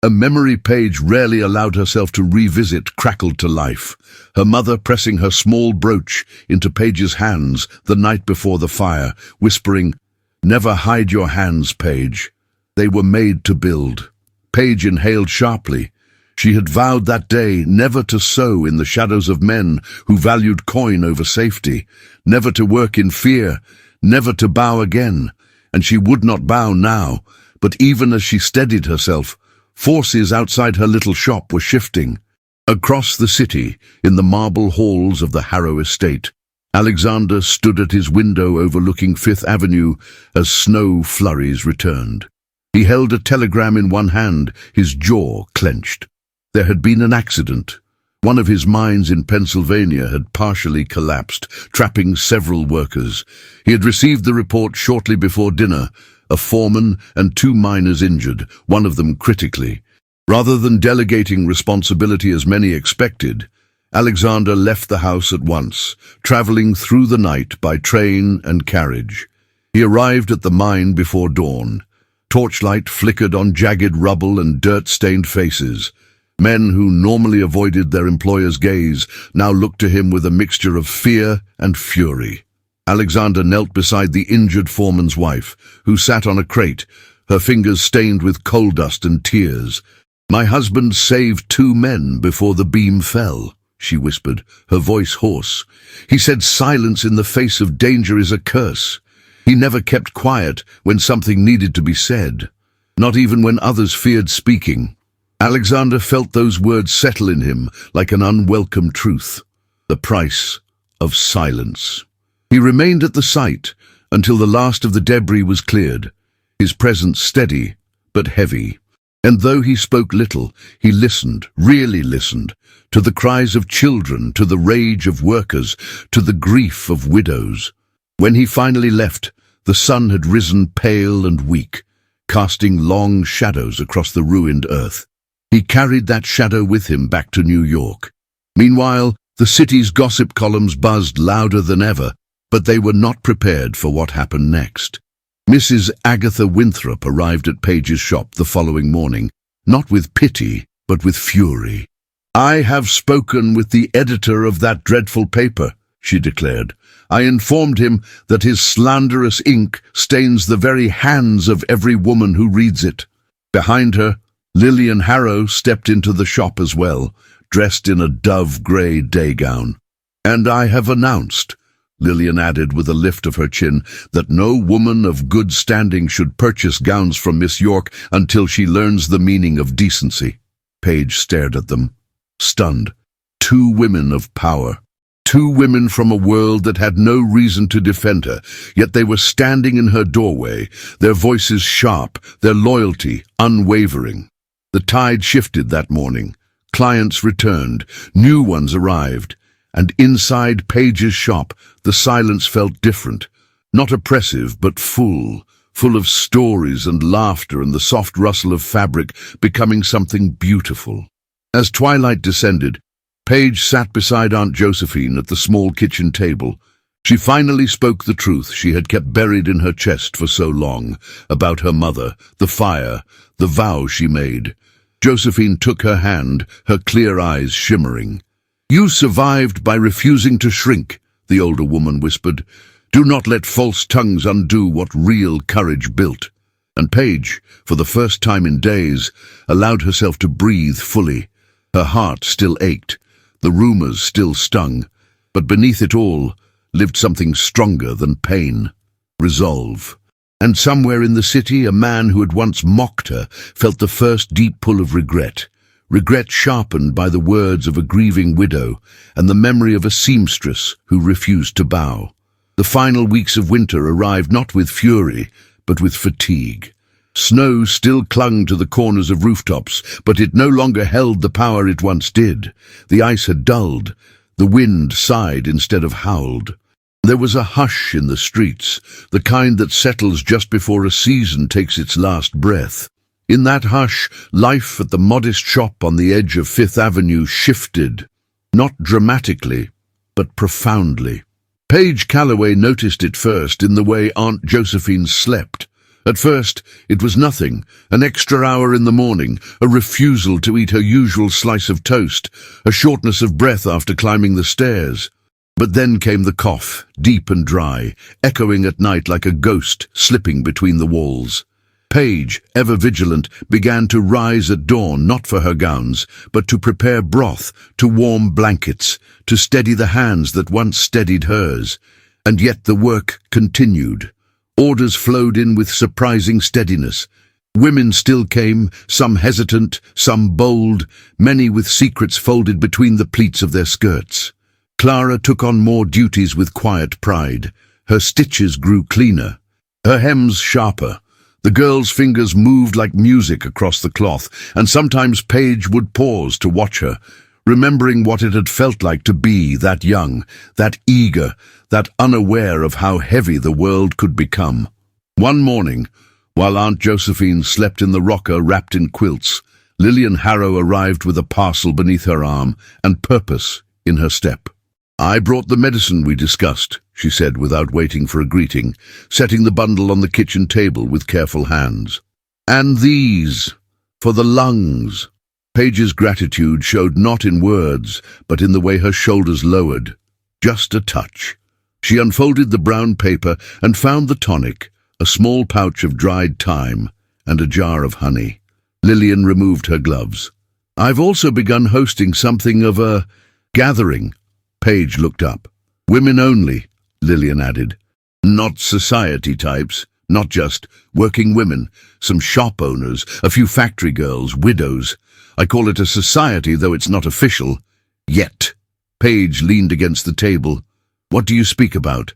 A memory Paige rarely allowed herself to revisit crackled to life, her mother pressing her small brooch into Paige's hands the night before the fire, whispering, "Never hide your hands, Paige. They were made to build." Paige inhaled sharply. She had vowed that day never to sow in the shadows of men who valued coin over safety, never to work in fear, never to bow again, and she would not bow now. But even as she steadied herself, forces outside her little shop were shifting. Across the city, in the marble halls of the Harrow estate, Alexander stood at his window overlooking Fifth Avenue as snow flurries returned. He held a telegram in one hand, his jaw clenched. There had been an accident. One of his mines in Pennsylvania had partially collapsed, trapping several workers. He had received the report shortly before dinner, a foreman and 2 miners injured, one of them critically. Rather than delegating responsibility as many expected, Alexander left the house at once, traveling through the night by train and carriage. He arrived at the mine before dawn. Torchlight flickered on jagged rubble and dirt-stained faces. Men who normally avoided their employer's gaze now looked to him with a mixture of fear and fury. Alexander knelt beside the injured foreman's wife, who sat on a crate, her fingers stained with coal dust and tears. "My husband saved 2 men before the beam fell," she whispered, her voice hoarse. "He said silence in the face of danger is a curse. He never kept quiet when something needed to be said, not even when others feared speaking." Alexander felt those words settle in him like an unwelcome truth. The price of silence. He remained at the site until the last of the debris was cleared, his presence steady but heavy. And though he spoke little, he listened, really listened, to the cries of children, to the rage of workers, to the grief of widows. When he finally left, the sun had risen pale and weak, casting long shadows across the ruined earth. He carried that shadow with him back to New York. Meanwhile, the city's gossip columns buzzed louder than ever, but they were not prepared for what happened next. Mrs. Agatha Winthrop arrived at Paige's shop the following morning, not with pity, but with fury. "I have spoken with the editor of that dreadful paper," she declared. "I informed him that his slanderous ink stains the very hands of every woman who reads it." Behind her, Lillian Harrow stepped into the shop as well, dressed in a dove-grey day gown. "And I have announced," Lillian added with a lift of her chin, "that no woman of good standing should purchase gowns from Miss York until she learns the meaning of decency." Paige stared at them, stunned. 2 women of power. 2 women from a world that had no reason to defend her, yet they were standing in her doorway, their voices sharp, their loyalty unwavering. The tide shifted that morning. Clients returned, new ones arrived, and inside Paige's shop the silence felt different, not oppressive but full full of stories and laughter and the soft rustle of fabric becoming something beautiful. As twilight descended, Paige sat beside Aunt Josephine at the small kitchen table. She finally spoke the truth she had kept buried in her chest for so long, about her mother, the fire, the vow she made. Josephine took her hand, her clear eyes shimmering. "You survived by refusing to shrink," the older woman whispered. "Do not let false tongues undo what real courage built." And Paige, for the first time in days, allowed herself to breathe fully. Her heart still ached, the rumors still stung, but beneath it all lived something stronger than pain: resolve. And somewhere in the city, a man who had once mocked her felt the first deep pull of regret. Regret sharpened by the words of a grieving widow and the memory of a seamstress who refused to bow. The final weeks of winter arrived not with fury, but with fatigue. Snow still clung to the corners of rooftops, but it no longer held the power it once did. The ice had dulled. The wind sighed instead of howled. There was a hush in the streets, the kind that settles just before a season takes its last breath. In that hush, life at the modest shop on the edge of Fifth Avenue shifted, not dramatically, but profoundly. Paige Calloway noticed it first in the way Aunt Josephine slept. At first, it was nothing, an extra hour in the morning, a refusal to eat her usual slice of toast, a shortness of breath after climbing the stairs. But then came the cough, deep and dry, echoing at night like a ghost slipping between the walls. Paige, ever vigilant, began to rise at dawn, not for her gowns, but to prepare broth, to warm blankets, to steady the hands that once steadied hers. And yet the work continued. Orders flowed in with surprising steadiness. Women still came, some hesitant, some bold, many with secrets folded between the pleats of their skirts. Clara took on more duties with quiet pride. Her stitches grew cleaner, her hems sharper. The girl's fingers moved like music across the cloth, and sometimes Paige would pause to watch her, remembering what it had felt like to be that young, that eager, that unaware of how heavy the world could become. One morning, while Aunt Josephine slept in the rocker wrapped in quilts, Lillian Harrow arrived with a parcel beneath her arm and purpose in her step. "I brought the medicine we discussed," she said without waiting for a greeting, setting the bundle on the kitchen table with careful hands. "And these, for the lungs." Paige's gratitude showed not in words, but in the way her shoulders lowered. Just a touch. She unfolded the brown paper and found the tonic, a small pouch of dried thyme, and a jar of honey. Lillian removed her gloves. "I've also begun hosting something of a gathering." Paige looked up. "Women only," Lillian added. "Not society types, not just working women, some shop owners, a few factory girls, widows. I call it a society, though it's not official. Yet." Paige leaned against the table. "What do you speak about?"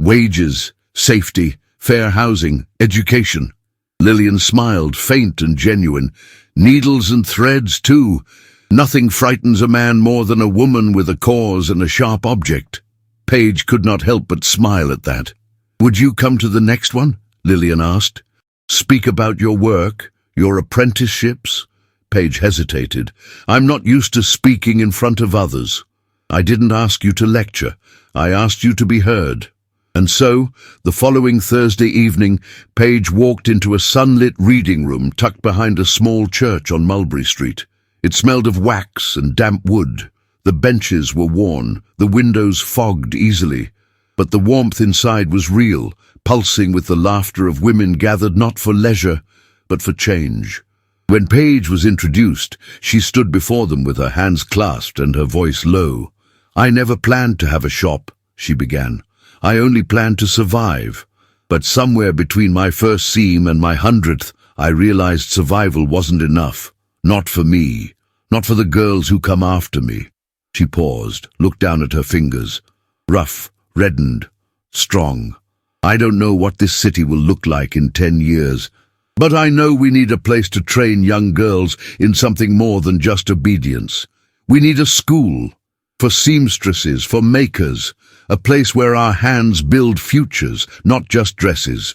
"Wages, safety, fair housing, education." Lillian smiled, faint and genuine. "Needles and threads, too. Nothing frightens a man more than a woman with a cause and a sharp object." Paige could not help but smile at that. "Would you come to the next one?" Lillian asked. "Speak about your work, your apprenticeships?" Paige hesitated. "I'm not used to speaking in front of others." "I didn't ask you to lecture. I asked you to be heard." And so, the following Thursday evening, Paige walked into a sunlit reading room tucked behind a small church on Mulberry Street. It smelled of wax and damp wood. The benches were worn, the windows fogged easily. But the warmth inside was real, pulsing with the laughter of women gathered not for leisure, but for change. When Paige was introduced, she stood before them with her hands clasped and her voice low. "I never planned to have a shop," she began. "I only planned to survive. But somewhere between my first seam and my 100th, I realized survival wasn't enough. Not for me. Not for the girls who come after me." She paused, looked down at her fingers. Rough, reddened, strong. "I don't know what this city will look like in 10 years, but I know we need a place to train young girls in something more than just obedience. We need a school, for seamstresses, for makers, a place where our hands build futures, not just dresses."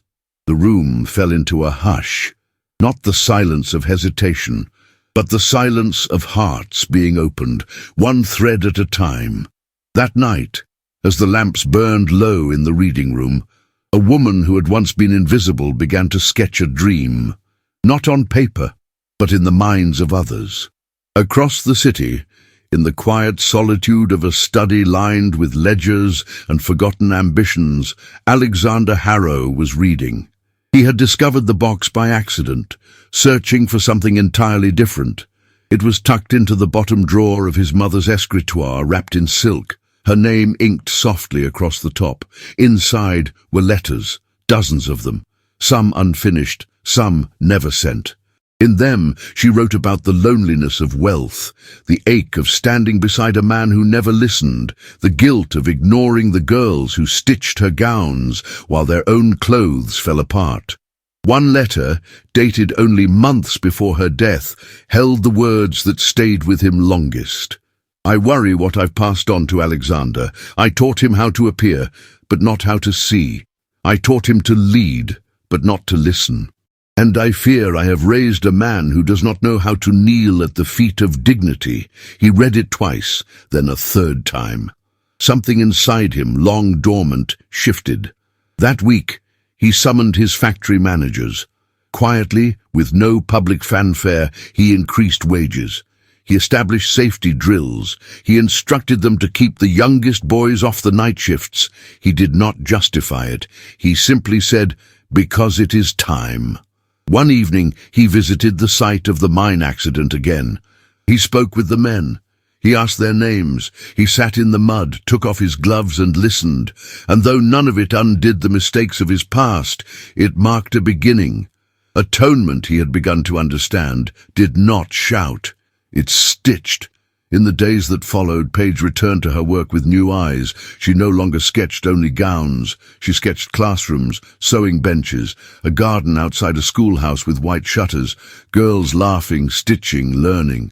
The room fell into a hush, not the silence of hesitation, but the silence of hearts being opened, one thread at a time. That night, as the lamps burned low in the reading room, a woman who had once been invisible began to sketch a dream, not on paper, but in the minds of others. Across the city, in the quiet solitude of a study lined with ledgers and forgotten ambitions, Alexander Harrow was reading. He had discovered the box by accident, searching for something entirely different. It was tucked into the bottom drawer of his mother's escritoire, wrapped in silk, her name inked softly across the top. Inside were letters, dozens of them, some unfinished, some never sent. In them, she wrote about the loneliness of wealth, the ache of standing beside a man who never listened, the guilt of ignoring the girls who stitched her gowns while their own clothes fell apart. One letter, dated only months before her death, held the words that stayed with him longest. "I worry what I've passed on to Alexander. I taught him how to appear, but not how to see. I taught him to lead, but not to listen. And I fear I have raised a man who does not know how to kneel at the feet of dignity." He read it twice, then a third time. Something inside him, long dormant, shifted. That week, he summoned his factory managers. Quietly, with no public fanfare, he increased wages. He established safety drills. He instructed them to keep the youngest boys off the night shifts. He did not justify it. He simply said, "Because it is time." One evening, he visited the site of the mine accident again. He spoke with the men. He asked their names. He sat in the mud, took off his gloves and listened. And though none of it undid the mistakes of his past, it marked a beginning. Atonement, he had begun to understand, did not shout. It stitched. In the days that followed, Paige returned to her work with new eyes. She no longer sketched only gowns. She sketched classrooms, sewing benches, a garden outside a schoolhouse with white shutters, girls laughing, stitching, learning.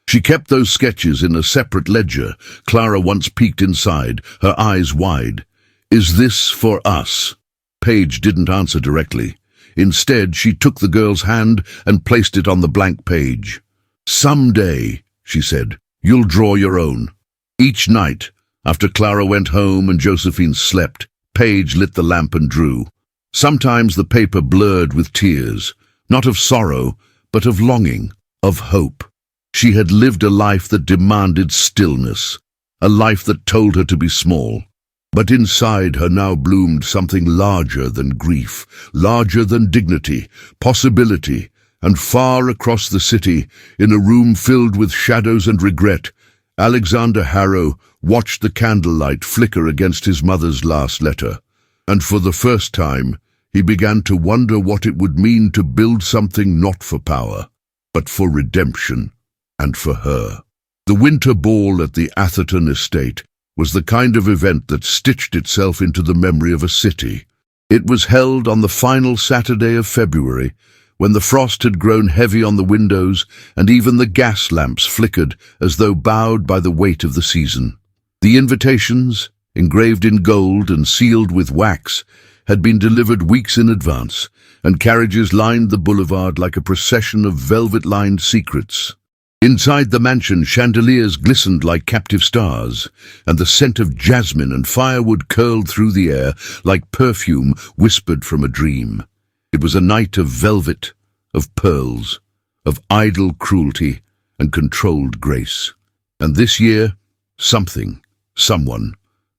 She kept those sketches in a separate ledger. Clara once peeked inside, her eyes wide. "Is this for us?" Paige didn't answer directly. Instead, she took the girl's hand and placed it on the blank page. "Someday," she said, "you'll draw your own." Each night, after Clara went home and Josephine slept, Paige lit the lamp and drew. Sometimes the paper blurred with tears, not of sorrow, but of longing, of hope. She had lived a life that demanded stillness, a life that told her to be small. But inside her now bloomed something larger than grief, larger than dignity, possibility, and far across the city, in a room filled with shadows and regret, Alexander Harrow watched the candlelight flicker against his mother's last letter. And for the first time, he began to wonder what it would mean to build something not for power, but for redemption, and for her. The winter ball at the Atherton estate was the kind of event that stitched itself into the memory of a city. It was held on the final Saturday of February, when the frost had grown heavy on the windows and even the gas lamps flickered as though bowed by the weight of the season. The invitations, engraved in gold and sealed with wax, had been delivered weeks in advance, and carriages lined the boulevard like a procession of velvet-lined secrets. Inside the mansion, chandeliers glistened like captive stars, and the scent of jasmine and firewood curled through the air like perfume whispered from a dream. It was a night of velvet, of pearls, of idle cruelty and controlled grace. And this year, someone,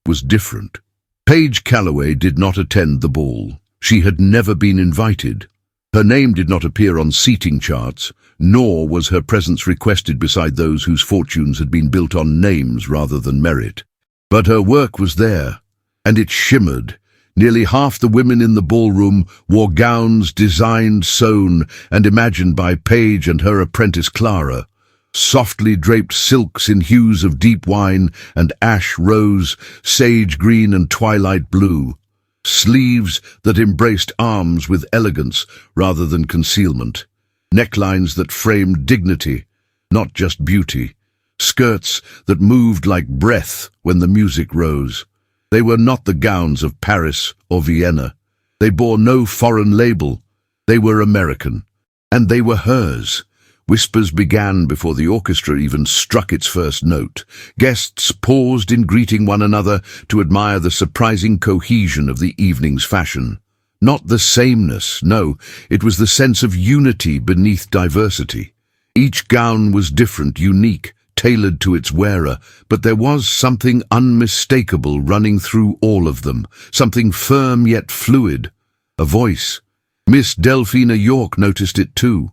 was different. Paige Calloway did not attend the ball. She had never been invited. Her name did not appear on seating charts, nor was her presence requested beside those whose fortunes had been built on names rather than merit. But her work was there, and it shimmered. Nearly half the women in the ballroom wore gowns designed, sewn, and imagined by Paige and her apprentice Clara. Softly draped silks in hues of deep wine and ash rose, sage green and twilight blue. Sleeves that embraced arms with elegance rather than concealment. Necklines that framed dignity, not just beauty. Skirts that moved like breath when the music rose. They were not the gowns of Paris or Vienna. They bore no foreign label. They were American. And they were hers. Whispers began before the orchestra even struck its first note. Guests paused in greeting one another to admire the surprising cohesion of the evening's fashion. Not the sameness, no, it was the sense of unity beneath diversity. Each gown was different, unique, tailored to its wearer, but there was something unmistakable running through all of them, something firm yet fluid, a voice. Miss Delphina York noticed it too.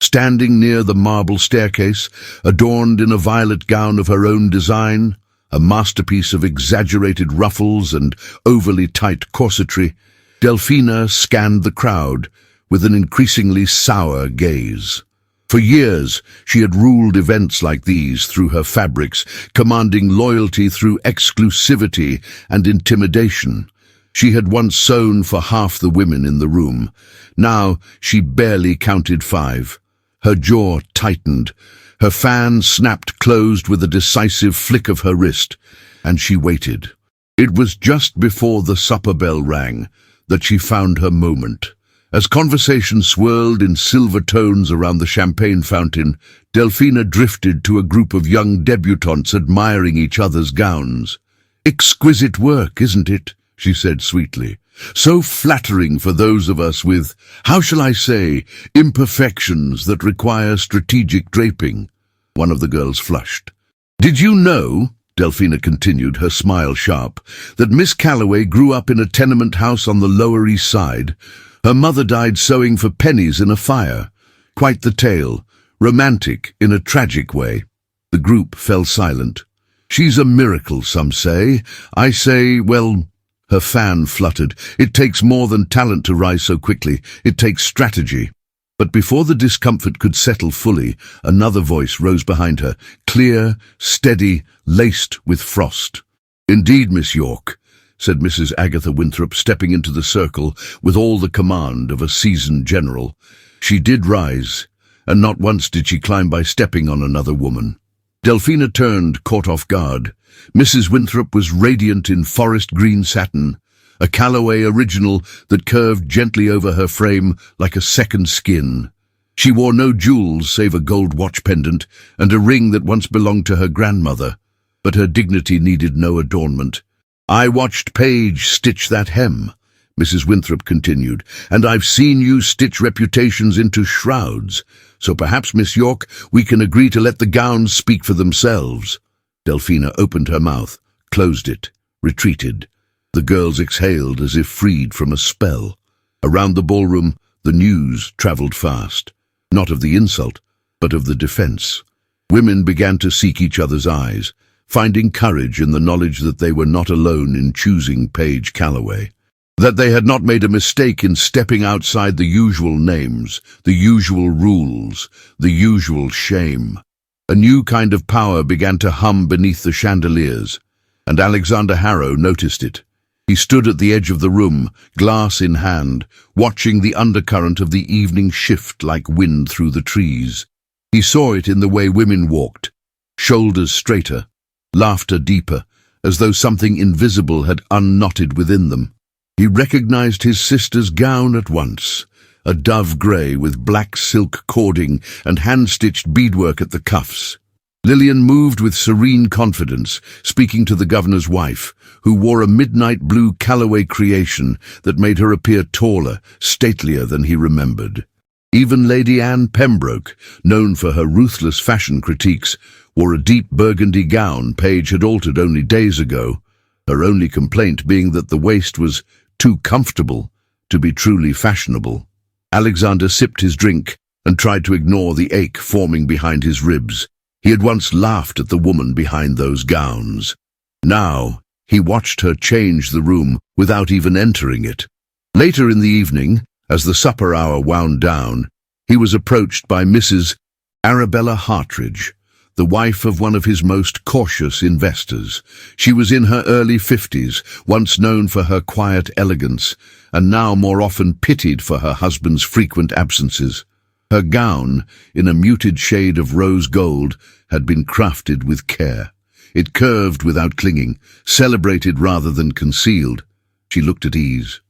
Standing near the marble staircase, adorned in a violet gown of her own design, a masterpiece of exaggerated ruffles and overly tight corsetry, Delphina scanned the crowd with an increasingly sour gaze. For years, she had ruled events like these through her fabrics, commanding loyalty through exclusivity and intimidation. She had once sewn for half the women in the room. Now she barely counted 5. Her jaw tightened. Her fan snapped closed with a decisive flick of her wrist, and she waited. It was just before the supper bell rang that she found her moment. As conversation swirled in silver tones around the champagne fountain, Delphina drifted to a group of young debutantes admiring each other's gowns. "Exquisite work, isn't it?" she said sweetly. "So flattering for those of us with, how shall I say, imperfections that require strategic draping." One of the girls flushed. "Did you know," Delphina continued, her smile sharp, "that Miss Calloway grew up in a tenement house on the Lower East Side? Her mother died sewing for pennies in a fire. Quite the tale, romantic in a tragic way." The group fell silent. "She's a miracle, some say. I say, well..." Her fan fluttered. "It takes more than talent to rise so quickly. It takes strategy." But before the discomfort could settle fully, another voice rose behind her, clear, steady, laced with frost. "Indeed, Miss York," said Mrs. Agatha Winthrop, stepping into the circle with all the command of a seasoned general. She did rise, and not once did she climb by stepping on another woman. Delphina turned, caught off guard. Mrs. Winthrop was radiant in forest green satin, a Calloway original that curved gently over her frame like a second skin. She wore no jewels save a gold watch pendant and a ring that once belonged to her grandmother, but her dignity needed no adornment. "I watched Paige stitch that hem," Mrs. Winthrop continued, "and I've seen you stitch reputations into shrouds. So perhaps, Miss York, we can agree to let the gowns speak for themselves." Delphina opened her mouth, closed it, retreated. The girls exhaled as if freed from a spell. Around the ballroom, the news travelled fast. Not of the insult, but of the defence. Women began to seek each other's eyes, finding courage in the knowledge that they were not alone in choosing Paige Calloway, that they had not made a mistake in stepping outside the usual names, the usual rules, the usual shame. A new kind of power began to hum beneath the chandeliers, and Alexander Harrow noticed it. He stood at the edge of the room, glass in hand, watching the undercurrent of the evening shift like wind through the trees. He saw it in the way women walked, shoulders straighter, laughter deeper, as though something invisible had unknotted within them. He recognized his sister's gown at once, a dove grey with black silk cording and hand-stitched beadwork at the cuffs. Lillian moved with serene confidence, speaking to the governor's wife, who wore a midnight blue Calloway creation that made her appear taller, statelier than he remembered. Even Lady Anne Pembroke, known for her ruthless fashion critiques, wore a deep burgundy gown Paige had altered only days ago, her only complaint being that the waist was too comfortable to be truly fashionable. Alexander sipped his drink and tried to ignore the ache forming behind his ribs. He had once laughed at the woman behind those gowns. Now, he watched her change the room without even entering it. Later in the evening, as the supper hour wound down, he was approached by Mrs. Arabella Hartridge, the wife of one of his most cautious investors. She was in her early 50s, once known for her quiet elegance, and now more often pitied for her husband's frequent absences. Her gown, in a muted shade of rose gold, had been crafted with care. It curved without clinging, celebrated rather than concealed. She looked at ease,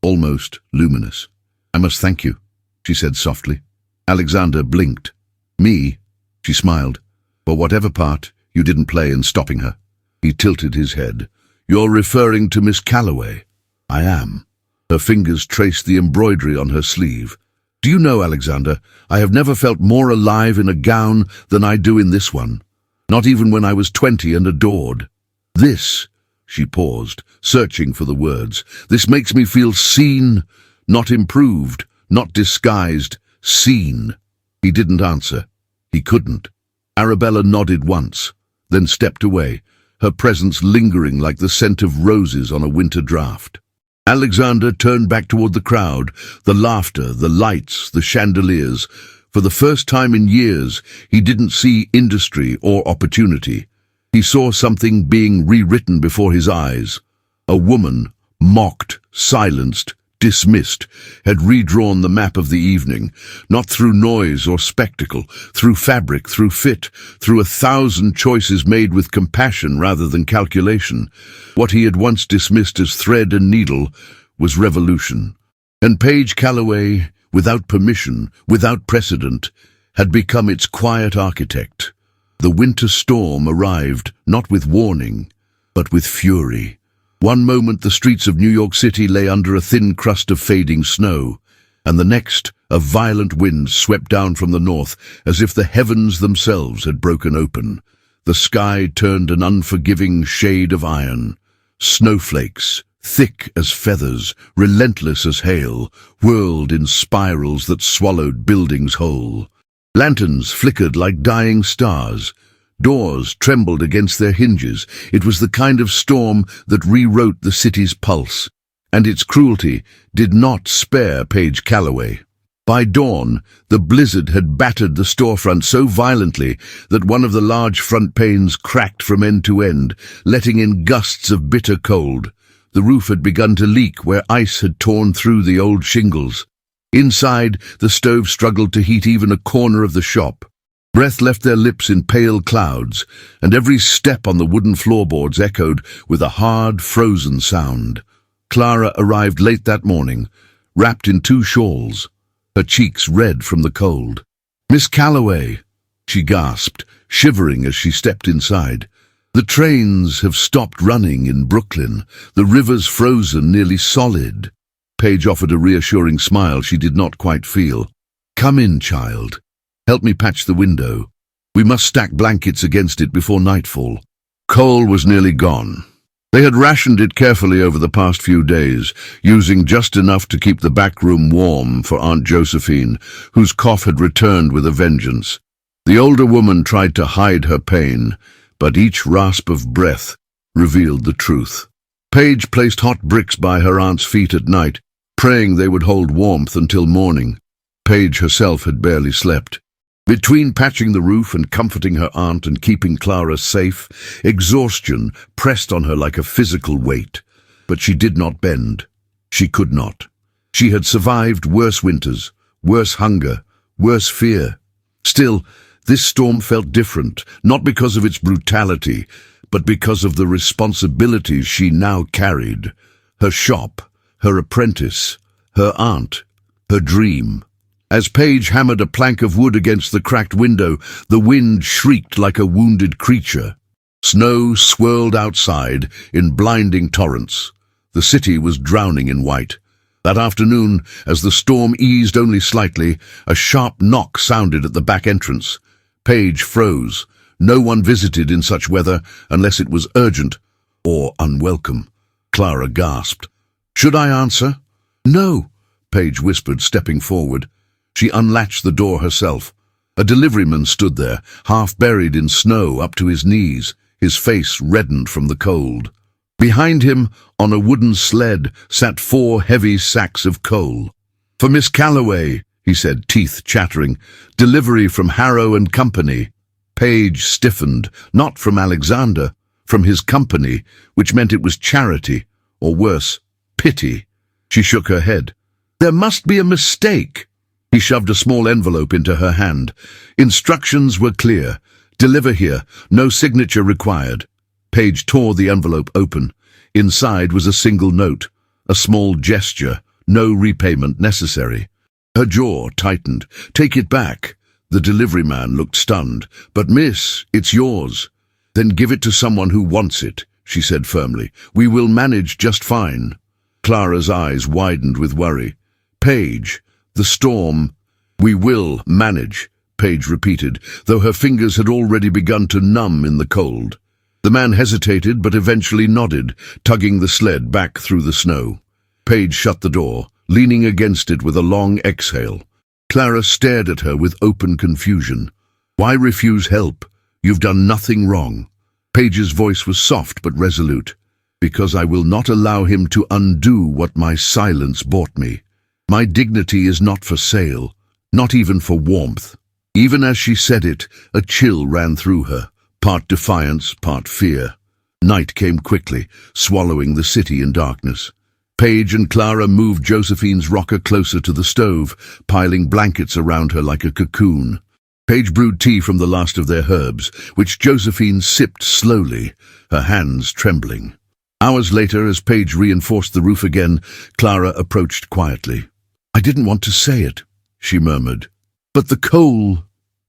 almost luminous. "I must thank you," she said softly. Alexander blinked. "Me?" She smiled. "For whatever part you didn't play in stopping her." He tilted his head. "You're referring to Miss Calloway?" "I am." Her fingers traced the embroidery on her sleeve. "Do you know, Alexander, I have never felt more alive in a gown than I do in this one. Not even when I was 20 and adored. This," she paused, searching for the words, "this makes me feel seen, not improved, not disguised, seen." He didn't answer. He couldn't. Arabella nodded once, then stepped away, her presence lingering like the scent of roses on a winter draught. Alexander turned back toward the crowd, the laughter, the lights, the chandeliers. For the first time in years, he didn't see industry or opportunity. He saw something being rewritten before his eyes. A woman, mocked, silenced, dismissed, had redrawn the map of the evening, not through noise or spectacle, through fabric, through fit, through 1,000 choices made with compassion rather than calculation. What he had once dismissed as thread and needle was revolution. And Paige Calloway, without permission, without precedent, had become its quiet architect. The winter storm arrived not with warning, but with fury. One moment the streets of New York City lay under a thin crust of fading snow, and the next a violent wind swept down from the north as if the heavens themselves had broken open. The sky turned an unforgiving shade of iron. Snowflakes, thick as feathers, relentless as hail, whirled in spirals that swallowed buildings whole. Lanterns flickered like dying stars. Doors trembled against their hinges. It was the kind of storm that rewrote the city's pulse, and its cruelty did not spare Paige Calloway. By dawn, the blizzard had battered the storefront so violently that one of the large front panes cracked from end to end, letting in gusts of bitter cold. The roof had begun to leak where ice had torn through the old shingles. Inside, the stove struggled to heat even a corner of the shop. Breath left their lips in pale clouds, and every step on the wooden floorboards echoed with a hard, frozen sound. Clara arrived late that morning, wrapped in 2 shawls, her cheeks red from the cold. "Miss Calloway," she gasped, shivering as she stepped inside. "The trains have stopped running in Brooklyn. The river's frozen, nearly solid." Paige offered a reassuring smile she did not quite feel. "Come in, child. Help me patch the window. We must stack blankets against it before nightfall." Coal was nearly gone. They had rationed it carefully over the past few days, using just enough to keep the back room warm for Aunt Josephine, whose cough had returned with a vengeance. The older woman tried to hide her pain, but each rasp of breath revealed the truth. Paige placed hot bricks by her aunt's feet at night, praying they would hold warmth until morning. Paige herself had barely slept. Between patching the roof and comforting her aunt and keeping Clara safe, exhaustion pressed on her like a physical weight. But she did not bend. She could not. She had survived worse winters, worse hunger, worse fear. Still, this storm felt different, not because of its brutality, but because of the responsibilities she now carried. Her shop, her apprentice, her aunt, her dream. As Paige hammered a plank of wood against the cracked window, the wind shrieked like a wounded creature. Snow swirled outside in blinding torrents. The city was drowning in white. That afternoon, as the storm eased only slightly, a sharp knock sounded at the back entrance. Paige froze. No one visited in such weather unless it was urgent or unwelcome. Clara gasped. "Should I answer?" "No," Paige whispered, stepping forward. She unlatched the door herself. A deliveryman stood there, half buried in snow up to his knees, his face reddened from the cold. Behind him, on a wooden sled, sat 4 heavy sacks of coal. "For Miss Calloway," he said, teeth chattering. "Delivery from Harrow and Company." Paige stiffened, not from Alexander, from his company, which meant it was charity, or worse, pity. She shook her head. "There must be a mistake." He shoved a small envelope into her hand. Instructions were clear. "Deliver here. No signature required." Paige tore the envelope open. Inside was a single note, a small gesture, No repayment necessary. Her jaw tightened. Take it back. The delivery man looked stunned. But miss, it's yours. Then give it to someone who wants it, she said firmly. We will manage just fine. Clara's eyes widened with worry. Paige, the storm. We will manage, Paige repeated, though her fingers had already begun to numb in the cold. The man hesitated but eventually nodded, tugging the sled back through the snow. Paige shut the door, leaning against it with a long exhale. Clara stared at her with open confusion. Why refuse help? You've done nothing wrong. Paige's voice was soft but resolute. Because I will not allow him to undo what my silence bought me. My dignity is not for sale, not even for warmth. Even as she said it, a chill ran through her, part defiance, part fear. Night came quickly, swallowing the city in darkness. Paige and Clara moved Josephine's rocker closer to the stove, piling blankets around her like a cocoon. Paige brewed tea from the last of their herbs, which Josephine sipped slowly, her hands trembling. Hours later, as Paige reinforced the roof again, Clara approached quietly. I didn't want to say it, she murmured. But the coal,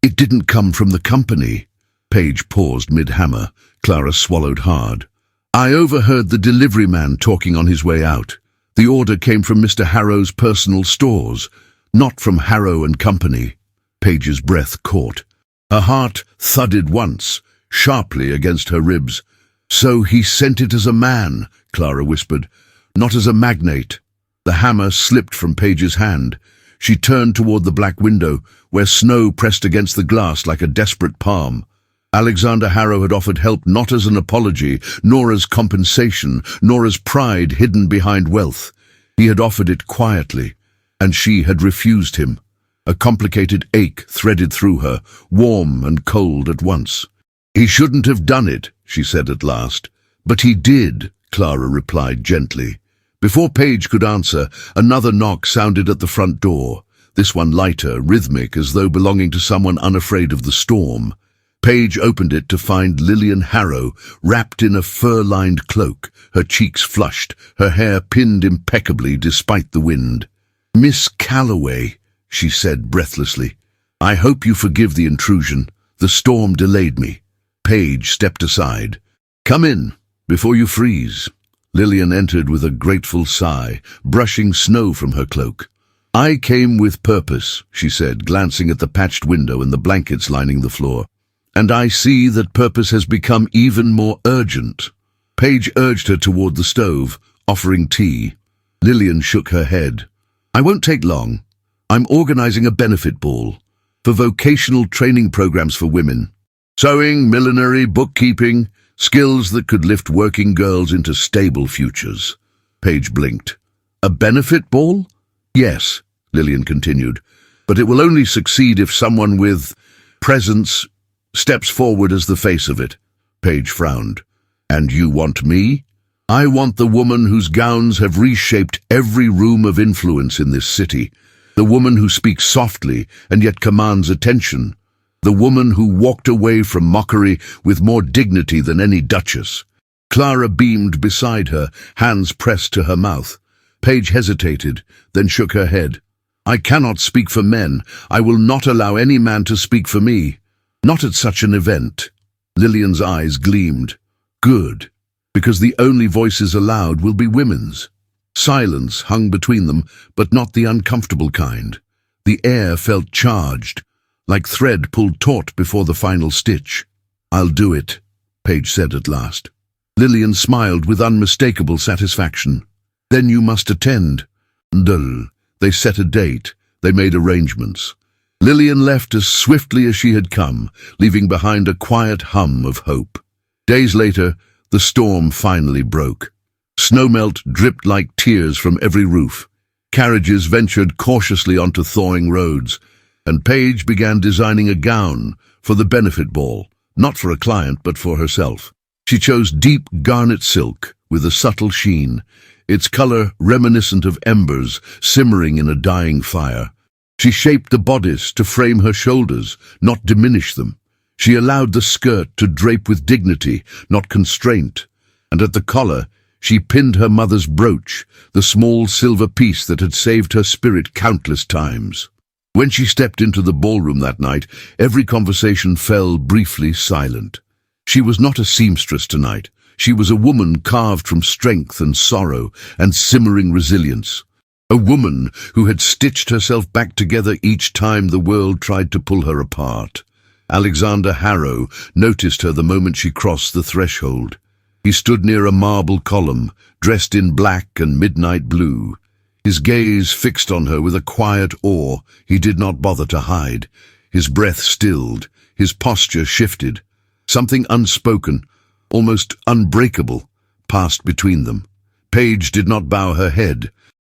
it didn't come from the company. Paige paused mid-hammer. Clara swallowed hard. I overheard the delivery man talking on his way out. The order came from Mr. Harrow's personal stores, not from Harrow and Company. Paige's breath caught. Her heart thudded once, sharply against her ribs. So he sent it as a man, Clara whispered, not as a magnate. The hammer slipped from Paige's hand. She turned toward the black window, where snow pressed against the glass like a desperate palm. Alexander Harrow had offered help not as an apology, nor as compensation, nor as pride hidden behind wealth. He had offered it quietly, and she had refused him. A complicated ache threaded through her, warm and cold at once. He shouldn't have done it, she said at last. But he did, Clara replied gently. Before Paige could answer, another knock sounded at the front door, this one lighter, rhythmic, as though belonging to someone unafraid of the storm. Paige opened it to find Lillian Harrow, wrapped in a fur-lined cloak, her cheeks flushed, her hair pinned impeccably despite the wind. Miss Calloway, she said breathlessly. I hope you forgive the intrusion. The storm delayed me. Paige stepped aside. Come in, before you freeze. Lillian entered with a grateful sigh, brushing snow from her cloak. I came with purpose, she said, glancing at the patched window and the blankets lining the floor. And I see that purpose has become even more urgent. Paige urged her toward the stove, offering tea. Lillian shook her head. I won't take long. I'm organizing a benefit ball for vocational training programs for women. Sewing, millinery, bookkeeping, skills that could lift working girls into stable futures. Paige blinked. A benefit ball? Yes, Lillian continued, but it will only succeed if someone with presence steps forward as the face of it. Paige frowned. And you want me? I want the woman whose gowns have reshaped every room of influence in this city. The woman who speaks softly and yet commands attention. The woman who walked away from mockery with more dignity than any duchess. Clara beamed beside her, hands pressed to her mouth. Paige hesitated, then shook her head. I cannot speak for men. I will not allow any man to speak for me. Not at such an event. Lillian's eyes gleamed. Good, because the only voices allowed will be women's. Silence hung between them, but not the uncomfortable kind. The air felt charged, like thread pulled taut before the final stitch. I'll do it, Paige said at last. Lillian smiled with unmistakable satisfaction. Then you must attend. Dull. They set a date. They made arrangements. Lillian left as swiftly as she had come, leaving behind a quiet hum of hope. Days later, the storm finally broke. Snowmelt dripped like tears from every roof. Carriages ventured cautiously onto thawing roads, and Paige began designing a gown for the benefit ball, not for a client but for herself. She chose deep garnet silk with a subtle sheen, its color reminiscent of embers simmering in a dying fire. She shaped the bodice to frame her shoulders, not diminish them. She allowed the skirt to drape with dignity, not constraint, and at the collar She pinned her mother's brooch, the small silver piece that had saved her spirit countless times. When she stepped into the ballroom that night, every conversation fell briefly silent. She was not a seamstress tonight. She was a woman carved from strength and sorrow and simmering resilience. A woman who had stitched herself back together each time the world tried to pull her apart. Alexander Harrow noticed her the moment she crossed the threshold. He stood near a marble column, dressed in black and midnight blue. His gaze fixed on her with a quiet awe he did not bother to hide. His breath stilled, his posture shifted. Something unspoken, almost unbreakable, passed between them. Paige did not bow her head.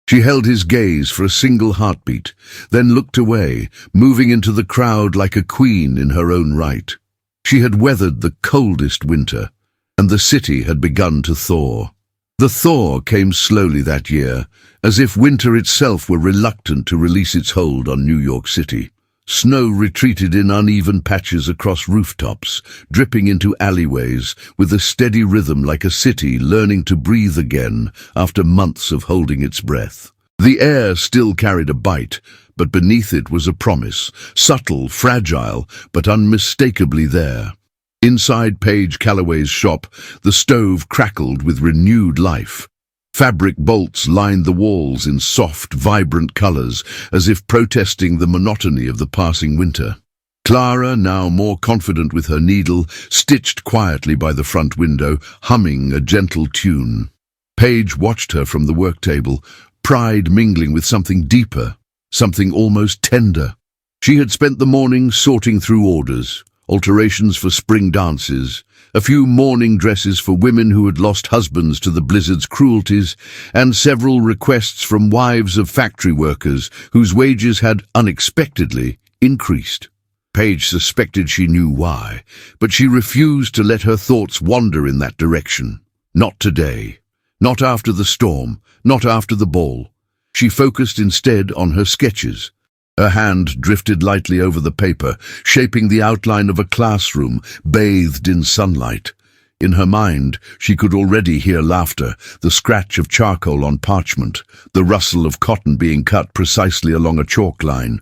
She held his gaze for a single heartbeat, then looked away, moving into the crowd like a queen in her own right. She had weathered the coldest winter, and the city had begun to thaw. The thaw came slowly that year, as if winter itself were reluctant to release its hold on New York City. Snow retreated in uneven patches across rooftops, dripping into alleyways with a steady rhythm like a city learning to breathe again after months of holding its breath. The air still carried a bite, but beneath it was a promise, subtle, fragile, but unmistakably there. Inside Paige Calloway's shop, the stove crackled with renewed life. Fabric bolts lined the walls in soft, vibrant colors, as if protesting the monotony of the passing winter. Clara, now more confident with her needle, stitched quietly by the front window, humming a gentle tune. Paige watched her from the work table, pride mingling with something deeper, something almost tender. She had spent the morning sorting through orders, alterations for spring dances, a few mourning dresses for women who had lost husbands to the blizzard's cruelties, and several requests from wives of factory workers whose wages had unexpectedly increased. Paige suspected she knew why, but she refused to let her thoughts wander in that direction. Not today. Not after the storm. Not after the ball. She focused instead on her sketches. Her hand drifted lightly over the paper, shaping the outline of a classroom bathed in sunlight. In her mind, she could already hear laughter, the scratch of charcoal on parchment, the rustle of cotton being cut precisely along a chalk line.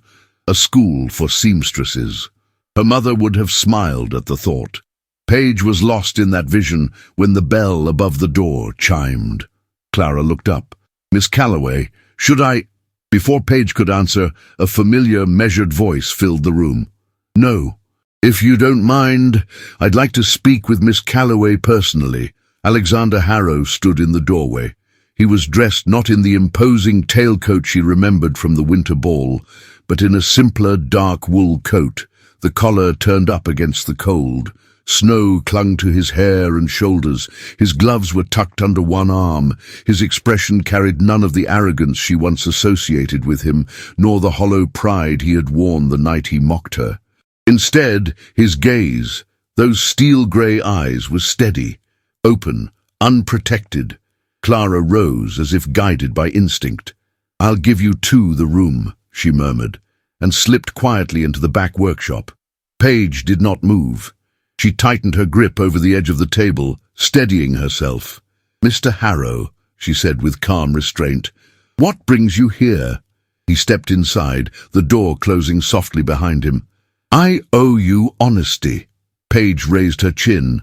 A school for seamstresses. Her mother would have smiled at the thought. Paige was lost in that vision when the bell above the door chimed. Clara looked up. "Miss Calloway, should I—" Before Paige could answer, a familiar, measured voice filled the room. "No. If you don't mind, I'd like to speak with Miss Calloway personally." Alexander Harrow stood in the doorway. He was dressed not in the imposing tailcoat she remembered from the winter ball, but in a simpler, dark wool coat, the collar turned up against the cold. Snow clung to his hair and shoulders. His gloves were tucked under one arm. His expression carried none of the arrogance she once associated with him, nor the hollow pride he had worn the night he mocked her. Instead, his gaze, those steel-grey eyes, was steady, open, unprotected. Clara rose as if guided by instinct. "I'll give you two the room," she murmured, and slipped quietly into the back workshop. Paige did not move. She tightened her grip over the edge of the table, steadying herself. "Mr. Harrow," she said with calm restraint, "what brings you here?" He stepped inside, the door closing softly behind him. "I owe you honesty." Paige raised her chin.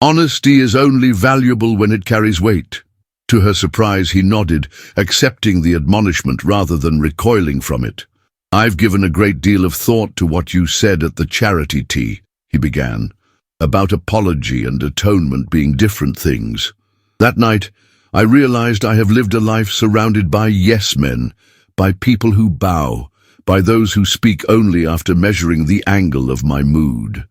"Honesty is only valuable when it carries weight." To her surprise, he nodded, accepting the admonishment rather than recoiling from it. "I've given a great deal of thought to what you said at the charity tea," he began, "about apology and atonement being different things. That night, I realized I have lived a life surrounded by yes-men, by people who bow, by those who speak only after measuring the angle of my mood.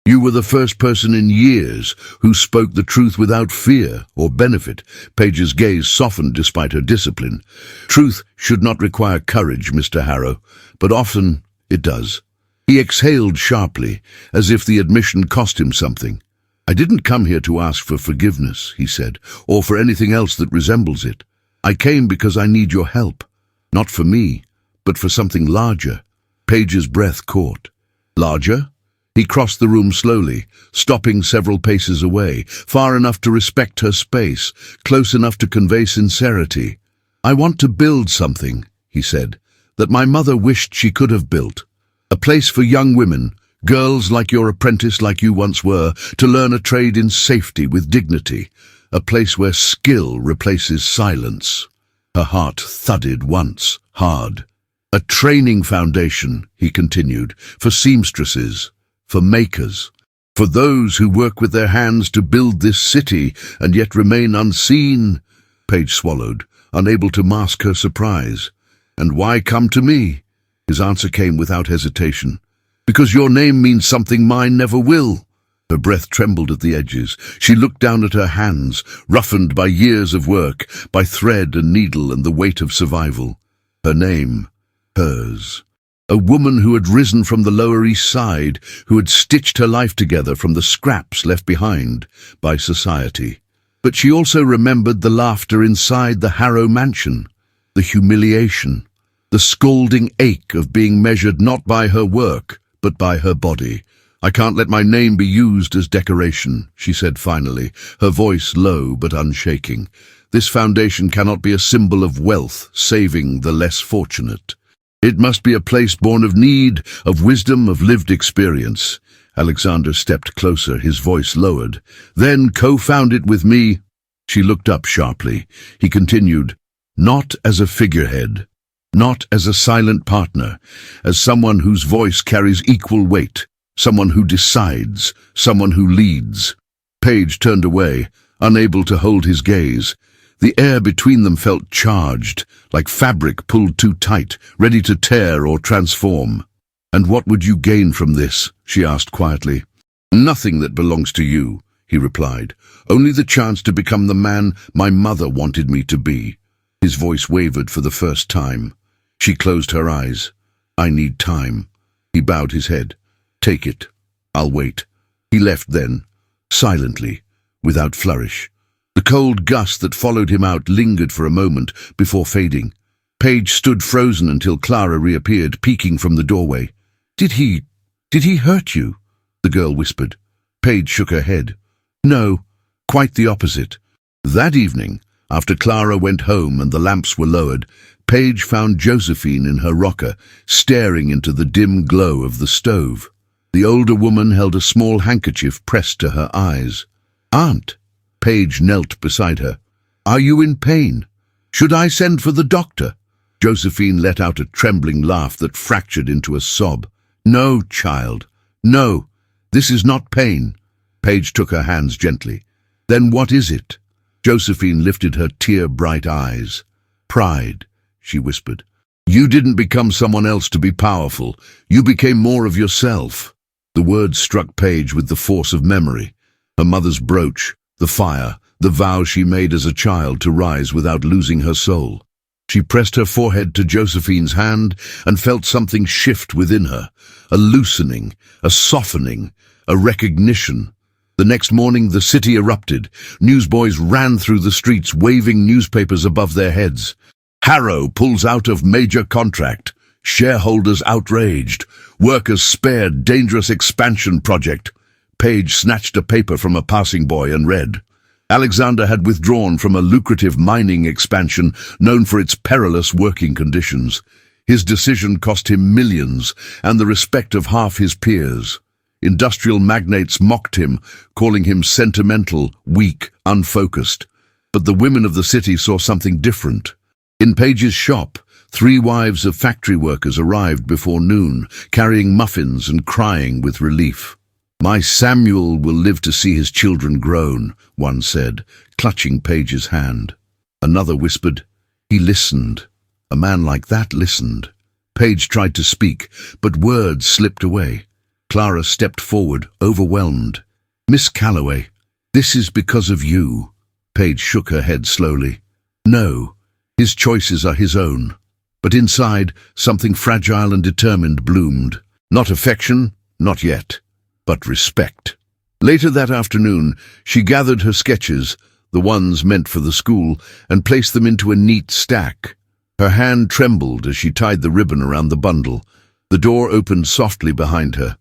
You were the first person in years who spoke the truth without fear or benefit." Paige's gaze softened despite her discipline. "Truth should not require courage, Mr. Harrow, but often it does." He exhaled sharply, as if the admission cost him something. "I didn't come here to ask for forgiveness," he said, "or for anything else that resembles it. I came because I need your help. Not for me, but for something larger." Paige's breath caught. "Larger? He crossed the room slowly, stopping several paces away, far enough to respect her space, close enough to convey sincerity. "I want to build something," he said, "that my mother wished she could have built. A place for young women, girls like your apprentice, like you once were, to learn a trade in safety with dignity. A place where skill replaces silence." Her heart thudded once, hard. "A training foundation," he continued, "for seamstresses, for makers, for those who work with their hands to build this city and yet remain unseen." Paige swallowed, unable to mask her surprise. "And why come to me?" His answer came without hesitation. "Because your name means something mine never will." Her breath trembled at the edges. She looked down at her hands, roughened by years of work, by thread and needle and the weight of survival. Her name, hers. A woman who had risen from the Lower East Side, who had stitched her life together from the scraps left behind by society. But she also remembered the laughter inside the Harrow mansion, the humiliation, the scalding ache of being measured not by her work, but by her body. "I can't let my name be used as decoration," she said finally, her voice low but unshaking. "This foundation cannot be a symbol of wealth, saving the less fortunate. It must be a place born of need, of wisdom, of lived experience." Alexander stepped closer, his voice lowered. "Then co-found it with me." She looked up sharply. He continued, "Not as a figurehead, not as a silent partner, as someone whose voice carries equal weight, someone who decides, someone who leads." Paige turned away, unable to hold his gaze. The air between them felt charged, like fabric pulled too tight, ready to tear or transform. "And what would you gain from this?" she asked quietly. "Nothing that belongs to you," he replied. "Only the chance to become the man my mother wanted me to be." His voice wavered for the first time. She closed her eyes. "I need time." He bowed his head. "Take it. I'll wait." He left then, silently, without flourish. The cold gust that followed him out lingered for a moment before fading. Paige stood frozen until Clara reappeared, peeking from the doorway. Did he hurt you?" the girl whispered. Paige shook her head. "No, quite the opposite." That evening, after Clara went home and the lamps were lowered, Paige found Josephine in her rocker, staring into the dim glow of the stove. The older woman held a small handkerchief pressed to her eyes. "Aunt," Paige knelt beside her. "Are you in pain? Should I send for the doctor?" Josephine let out a trembling laugh that fractured into a sob. "No, child, no. This is not pain." Paige took her hands gently. "Then what is it?" Josephine lifted her tear-bright eyes. "Pride," she whispered. "You didn't become someone else to be powerful. You became more of yourself." The words struck Paige with the force of memory. Her mother's brooch, the fire, the vow she made as a child to rise without losing her soul. She pressed her forehead to Josephine's hand and felt something shift within her, a loosening, a softening, a recognition. The next morning the city erupted. Newsboys ran through the streets waving newspapers above their heads. "Harrow pulls out of major contract. Shareholders outraged. Workers spared dangerous expansion project." Paige snatched a paper from a passing boy and read. Alexander had withdrawn from a lucrative mining expansion known for its perilous working conditions. His decision cost him millions and the respect of half his peers. Industrial magnates mocked him, calling him sentimental, weak, unfocused. But the women of the city saw something different. In Paige's shop, 3 wives of factory workers arrived before noon, carrying muffins and crying with relief. "My Samuel will live to see his children grown," one said, clutching Paige's hand. Another whispered, "He listened. A man like that listened." Paige tried to speak, but words slipped away. Clara stepped forward, overwhelmed. "Miss Calloway, this is because of you." Paige shook her head slowly. "No, his choices are his own." But inside, something fragile and determined bloomed. Not affection, not yet, but respect. Later that afternoon, she gathered her sketches, the ones meant for the school, and placed them into a neat stack. Her hand trembled as she tied the ribbon around the bundle. The door opened softly behind her.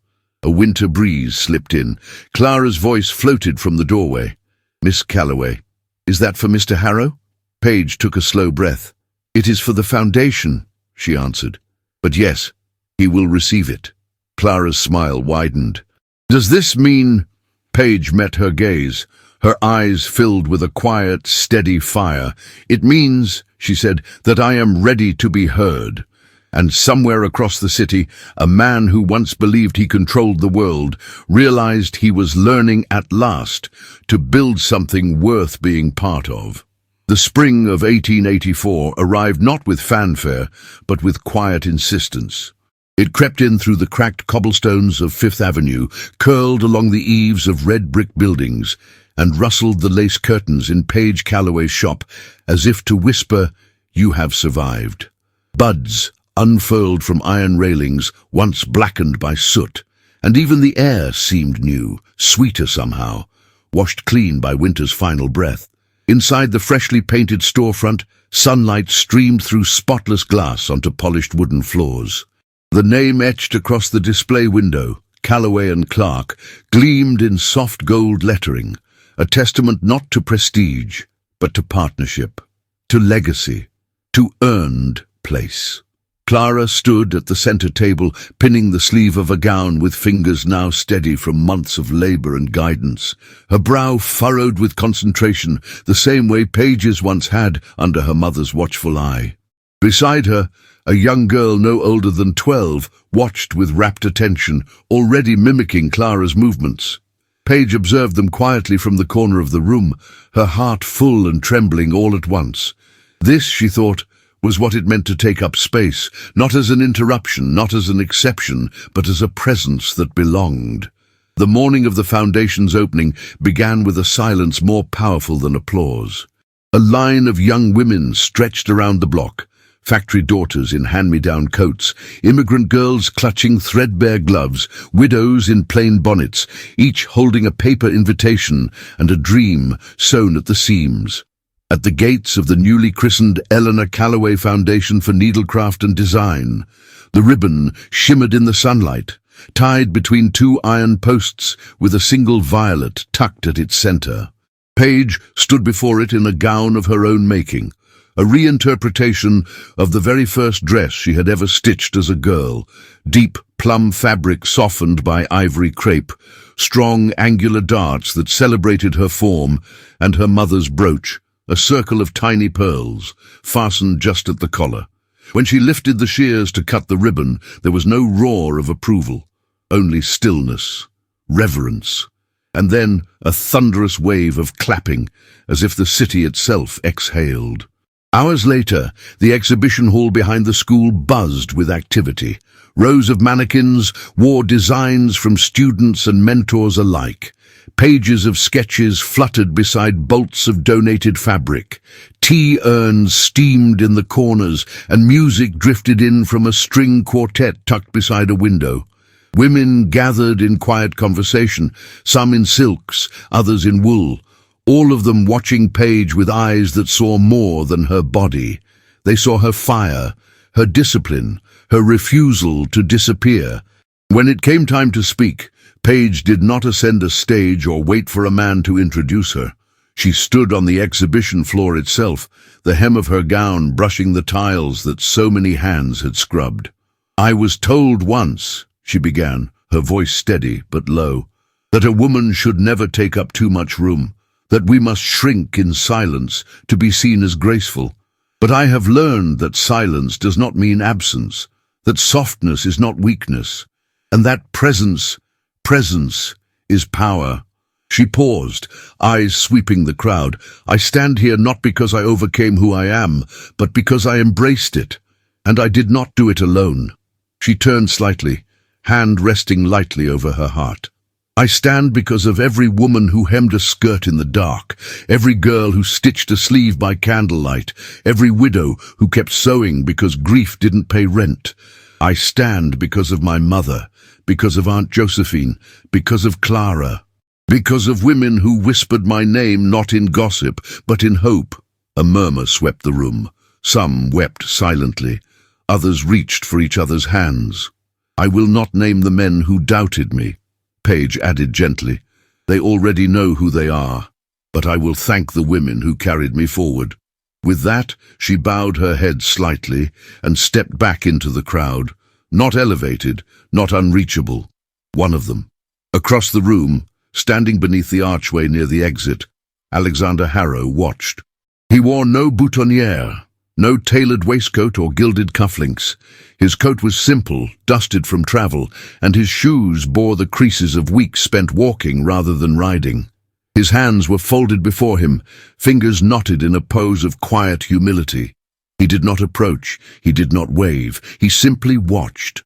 A winter breeze slipped in. Clara's voice floated from the doorway. "Miss Calloway, is that for Mr. Harrow?" Paige took a slow breath. "It is for the foundation," she answered. "But yes, he will receive it." Clara's smile widened. "Does this mean—" Paige met her gaze, her eyes filled with a quiet, steady fire. "It means," she said, "that I am ready to be heard." And somewhere across the city, a man who once believed he controlled the world realized he was learning at last to build something worth being part of. The spring of 1884 arrived not with fanfare, but with quiet insistence. It crept in through the cracked cobblestones of Fifth Avenue, curled along the eaves of red brick buildings, and rustled the lace curtains in Paige Calloway's shop as if to whisper, "You have survived." Buds unfurled from iron railings, once blackened by soot, and even the air seemed new, sweeter somehow, washed clean by winter's final breath. Inside the freshly painted storefront, sunlight streamed through spotless glass onto polished wooden floors. The name etched across the display window, Calloway and Clark, gleamed in soft gold lettering, a testament not to prestige, but to partnership, to legacy, to earned place. Clara stood at the center table, pinning the sleeve of a gown with fingers now steady from months of labor and guidance, her brow furrowed with concentration, the same way Paige's once had under her mother's watchful eye. Beside her, a young girl no older than 12 watched with rapt attention, already mimicking Clara's movements. Paige observed them quietly from the corner of the room, her heart full and trembling all at once. This, she thought, was what it meant to take up space, not as an interruption, not as an exception, but as a presence that belonged. The morning of the foundation's opening began with a silence more powerful than applause. A line of young women stretched around the block, factory daughters in hand-me-down coats, immigrant girls clutching threadbare gloves, widows in plain bonnets, each holding a paper invitation and a dream sewn at the seams. At the gates of the newly christened Eleanor Calloway Foundation for Needlecraft and Design, the ribbon shimmered in the sunlight, tied between two iron posts with a single violet tucked at its center. Paige stood before it in a gown of her own making, a reinterpretation of the very first dress she had ever stitched as a girl, deep plum fabric softened by ivory crepe, strong angular darts that celebrated her form, and her mother's brooch, a circle of tiny pearls, fastened just at the collar. When she lifted the shears to cut the ribbon, there was no roar of approval, only stillness, reverence, and then a thunderous wave of clapping, as if the city itself exhaled. Hours later, the exhibition hall behind the school buzzed with activity. Rows of mannequins wore designs from students and mentors alike. Pages of sketches fluttered beside bolts of donated fabric. Tea urns steamed in the corners, and music drifted in from a string quartet tucked beside a window. Women gathered in quiet conversation, some in silks, others in wool, all of them watching Paige with eyes that saw more than her body. They saw her fire, her discipline, her refusal to disappear. When it came time to speak, Paige did not ascend a stage or wait for a man to introduce her. She stood on the exhibition floor itself, the hem of her gown brushing the tiles that so many hands had scrubbed. "I was told once," she began, her voice steady but low, "that a woman should never take up too much room, that we must shrink in silence to be seen as graceful. But I have learned that silence does not mean absence, that softness is not weakness, and that presence is power." She paused, eyes sweeping the crowd. "I stand here not because I overcame who I am, but because I embraced it, and I did not do it alone." She turned slightly, hand resting lightly over her heart. "I stand because of every woman who hemmed a skirt in the dark, every girl who stitched a sleeve by candlelight, every widow who kept sewing because grief didn't pay rent. I stand because of my mother, because of Aunt Josephine, because of Clara, because of women who whispered my name not in gossip, but in hope." A murmur swept the room. Some wept silently, others reached for each other's hands. I will not name the men who doubted me, Paige added gently. They already know who they are, but I will thank the women who carried me forward. With that, she bowed her head slightly and stepped back into the crowd, not elevated, not unreachable. One of them. Across the room, standing beneath the archway near the exit, Alexander Harrow watched. He wore no boutonniere, no tailored waistcoat or gilded cufflinks. His coat was simple, dusted from travel, and his shoes bore the creases of weeks spent walking rather than riding. His hands were folded before him, fingers knotted in a pose of quiet humility. He did not approach, he did not wave, he simply watched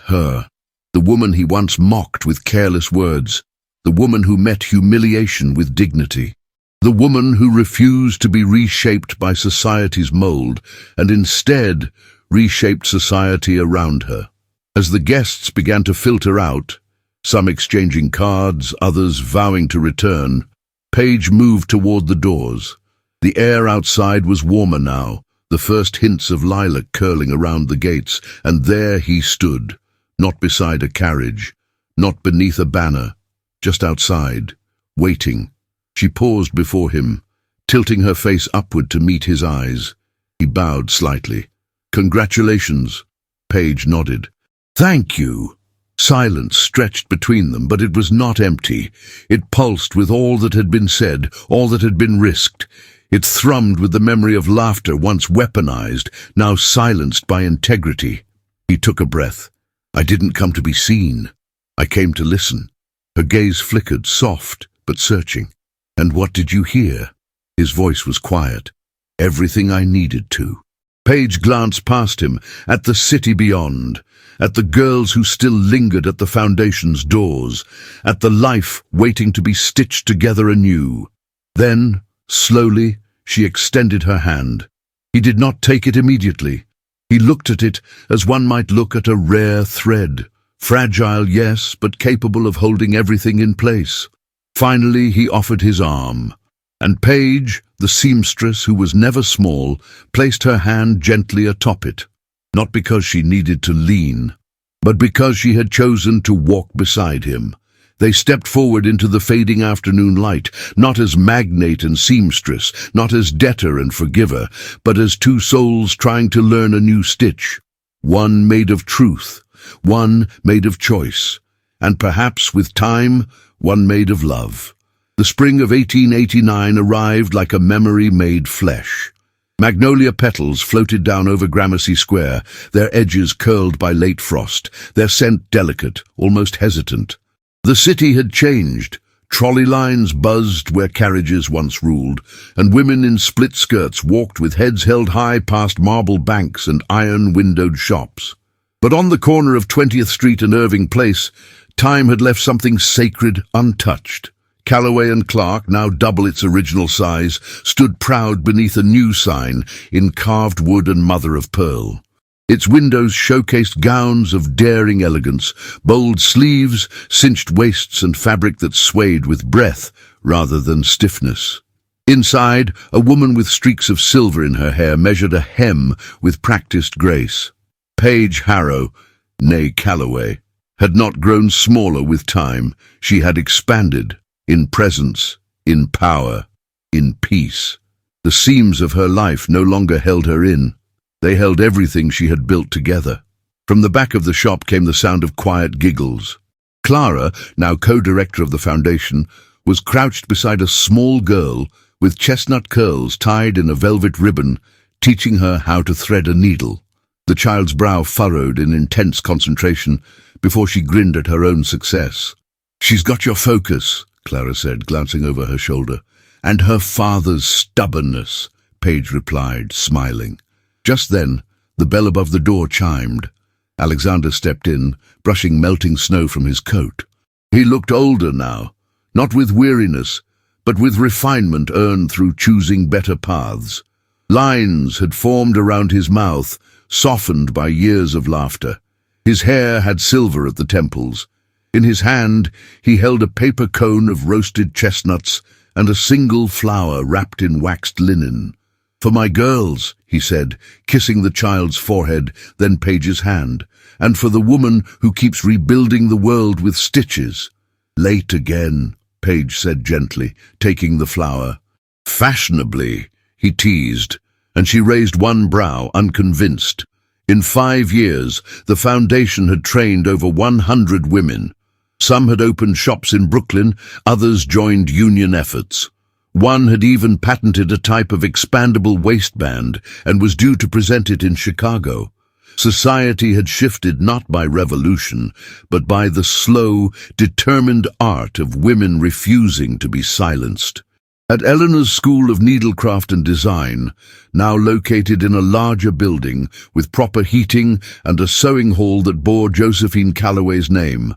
her. The woman he once mocked with careless words, the woman who met humiliation with dignity. The woman who refused to be reshaped by society's mold and instead reshaped society around her. As the guests began to filter out, some exchanging cards, others vowing to return, Paige moved toward the doors. The air outside was warmer now, the first hints of lilac curling around the gates, and there he stood, not beside a carriage, not beneath a banner, just outside, waiting. She paused before him, tilting her face upward to meet his eyes. He bowed slightly. "Congratulations." Paige nodded. "Thank you." Silence stretched between them, but it was not empty. It pulsed with all that had been said, all that had been risked. It thrummed with the memory of laughter once weaponized, now silenced by integrity. He took a breath. "I didn't come to be seen. I came to listen." Her gaze flickered, soft but searching. "And what did you hear?" His voice was quiet. "Everything I needed to." Paige glanced past him, at the city beyond, at the girls who still lingered at the foundation's doors, at the life waiting to be stitched together anew. Then, slowly, she extended her hand. He did not take it immediately. He looked at it as one might look at a rare thread. Fragile, yes, but capable of holding everything in place. Finally, he offered his arm, and Paige, the seamstress who was never small, placed her hand gently atop it, not because she needed to lean, but because she had chosen to walk beside him. They stepped forward into the fading afternoon light, not as magnate and seamstress, not as debtor and forgiver, but as two souls trying to learn a new stitch. One made of truth, one made of choice, and perhaps, with time, one made of love. The spring of 1889 arrived like a memory made flesh. Magnolia petals floated down over Gramercy Square, their edges curled by late frost, their scent delicate, almost hesitant. The city had changed. Trolley lines buzzed where carriages once ruled, and women in split skirts walked with heads held high past marble banks and iron-windowed shops. But on the corner of 20th Street and Irving Place, time had left something sacred untouched. Calloway and Clark, now double its original size, stood proud beneath a new sign in carved wood and mother of pearl. Its windows showcased gowns of daring elegance, bold sleeves, cinched waists, and fabric that swayed with breath rather than stiffness. Inside, a woman with streaks of silver in her hair measured a hem with practiced grace. Paige Harrow, née Calloway, had not grown smaller with time. She had expanded, in presence, in power, in peace. The seams of her life no longer held her in. They held everything she had built together. From the back of the shop came the sound of quiet giggles. Clara, now co-director of the foundation, was crouched beside a small girl with chestnut curls tied in a velvet ribbon, teaching her how to thread a needle. The child's brow furrowed in intense concentration before she grinned at her own success. "She's got your focus," Clara said, glancing over her shoulder. "And her father's stubbornness," Paige replied, smiling. Just then, the bell above the door chimed. Alexander stepped in, brushing melting snow from his coat. He looked older now, not with weariness, but with refinement earned through choosing better paths. Lines had formed around his mouth, softened by years of laughter. His hair had silver at the temples. In his hand, he held a paper cone of roasted chestnuts and a single flower wrapped in waxed linen. "For my girls," he said, kissing the child's forehead, then Paige's hand, "and for the woman who keeps rebuilding the world with stitches." "Late again," Paige said gently, taking the flower. "Fashionably," he teased, and she raised one brow, unconvinced. In 5 years, the foundation had trained over 100 women. Some had opened shops in Brooklyn, others joined union efforts. One had even patented a type of expandable waistband and was due to present it in Chicago. Society had shifted not by revolution, but by the slow, determined art of women refusing to be silenced. At Eleanor's School of Needlecraft and Design, now located in a larger building with proper heating and a sewing hall that bore Josephine Calloway's name,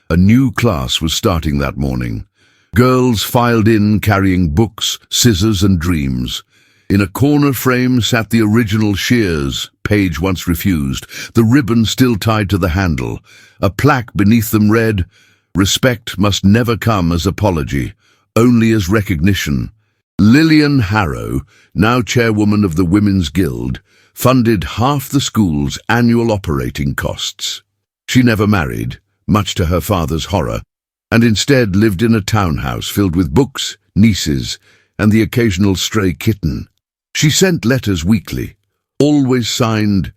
a new class was starting that morning. Girls filed in carrying books, scissors and dreams. In a corner frame sat the original shears Paige once refused, the ribbon still tied to the handle. A plaque beneath them read, "Respect must never come as apology, only as recognition." Lillian Harrow, now chairwoman of the Women's Guild, funded half the school's annual operating costs. She never married, much to her father's horror, and instead lived in a townhouse filled with books, nieces, and the occasional stray kitten. She sent letters weekly, always signed,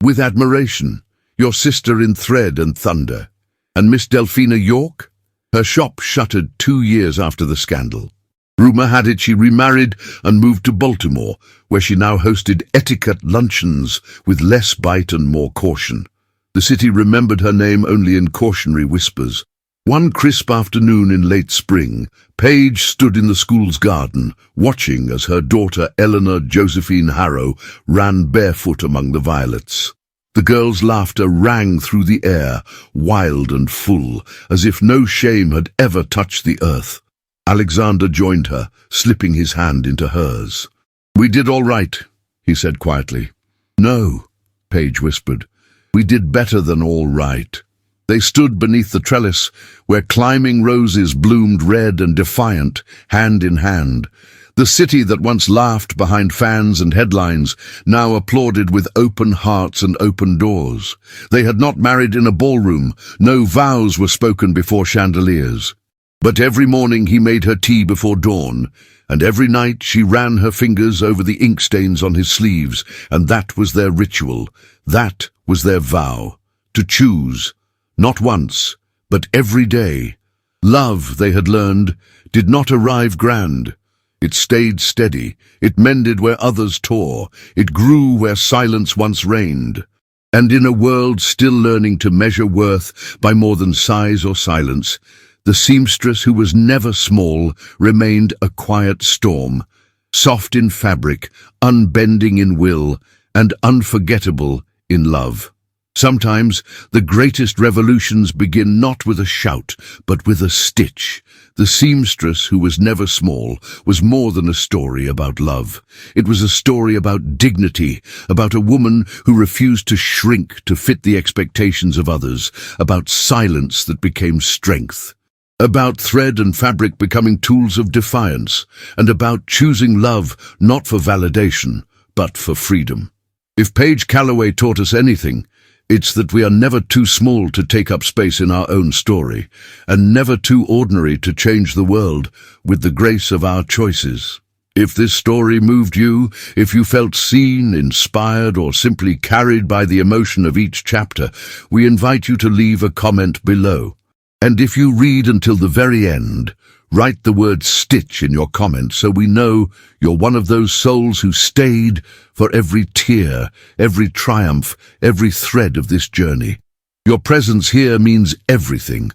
"With admiration, your sister in thread and thunder." And Miss Delphina York? Her shop shuttered 2 years after the scandal. Rumor had it she remarried and moved to Baltimore, where she now hosted etiquette luncheons with less bite and more caution. The city remembered her name only in cautionary whispers. One crisp afternoon in late spring, Paige stood in the school's garden, watching as her daughter Eleanor Josephine Harrow ran barefoot among the violets. The girl's laughter rang through the air, wild and full, as if no shame had ever touched the earth. Alexander joined her, slipping his hand into hers. "We did all right," he said quietly. "No," Paige whispered. "We did better than all right." They stood beneath the trellis, where climbing roses bloomed red and defiant, hand in hand. The city that once laughed behind fans and headlines now applauded with open hearts and open doors. They had not married in a ballroom, no vows were spoken before chandeliers. But every morning he made her tea before dawn, and every night she ran her fingers over the ink stains on his sleeves, and that was their ritual, that was their vow, to choose. Not once, but every day. Love, they had learned, did not arrive grand. It stayed steady, it mended where others tore, it grew where silence once reigned. And in a world still learning to measure worth by more than size or silence, the seamstress who was never small remained a quiet storm, soft in fabric, unbending in will, and unforgettable in love. Sometimes the greatest revolutions begin not with a shout, but with a stitch. The seamstress, who was never small, was more than a story about love. It was a story about dignity, about a woman who refused to shrink to fit the expectations of others, about silence that became strength, about thread and fabric becoming tools of defiance, and about choosing love not for validation, but for freedom. If Paige Calloway taught us anything, it's that we are never too small to take up space in our own story, and never too ordinary to change the world with the grace of our choices. If this story moved you, if you felt seen, inspired, or simply carried by the emotion of each chapter, we invite you to leave a comment below. And if you read until the very end, write the word "stitch" in your comment so we know you're one of those souls who stayed for every tear, every triumph, every thread of this journey. Your presence here means everything.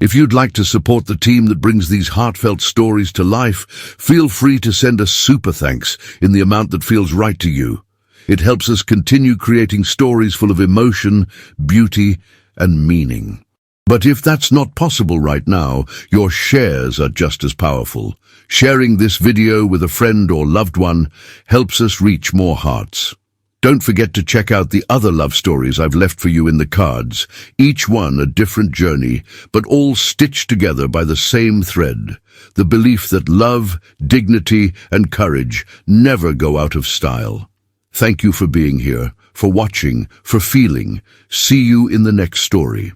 If you'd like to support the team that brings these heartfelt stories to life, feel free to send us super thanks in the amount that feels right to you. It helps us continue creating stories full of emotion, beauty, and meaning. But if that's not possible right now, your shares are just as powerful. Sharing this video with a friend or loved one helps us reach more hearts. Don't forget to check out the other love stories I've left for you in the cards, each one a different journey, but all stitched together by the same thread, the belief that love, dignity, and courage never go out of style. Thank you for being here, for watching, for feeling. See you in the next story.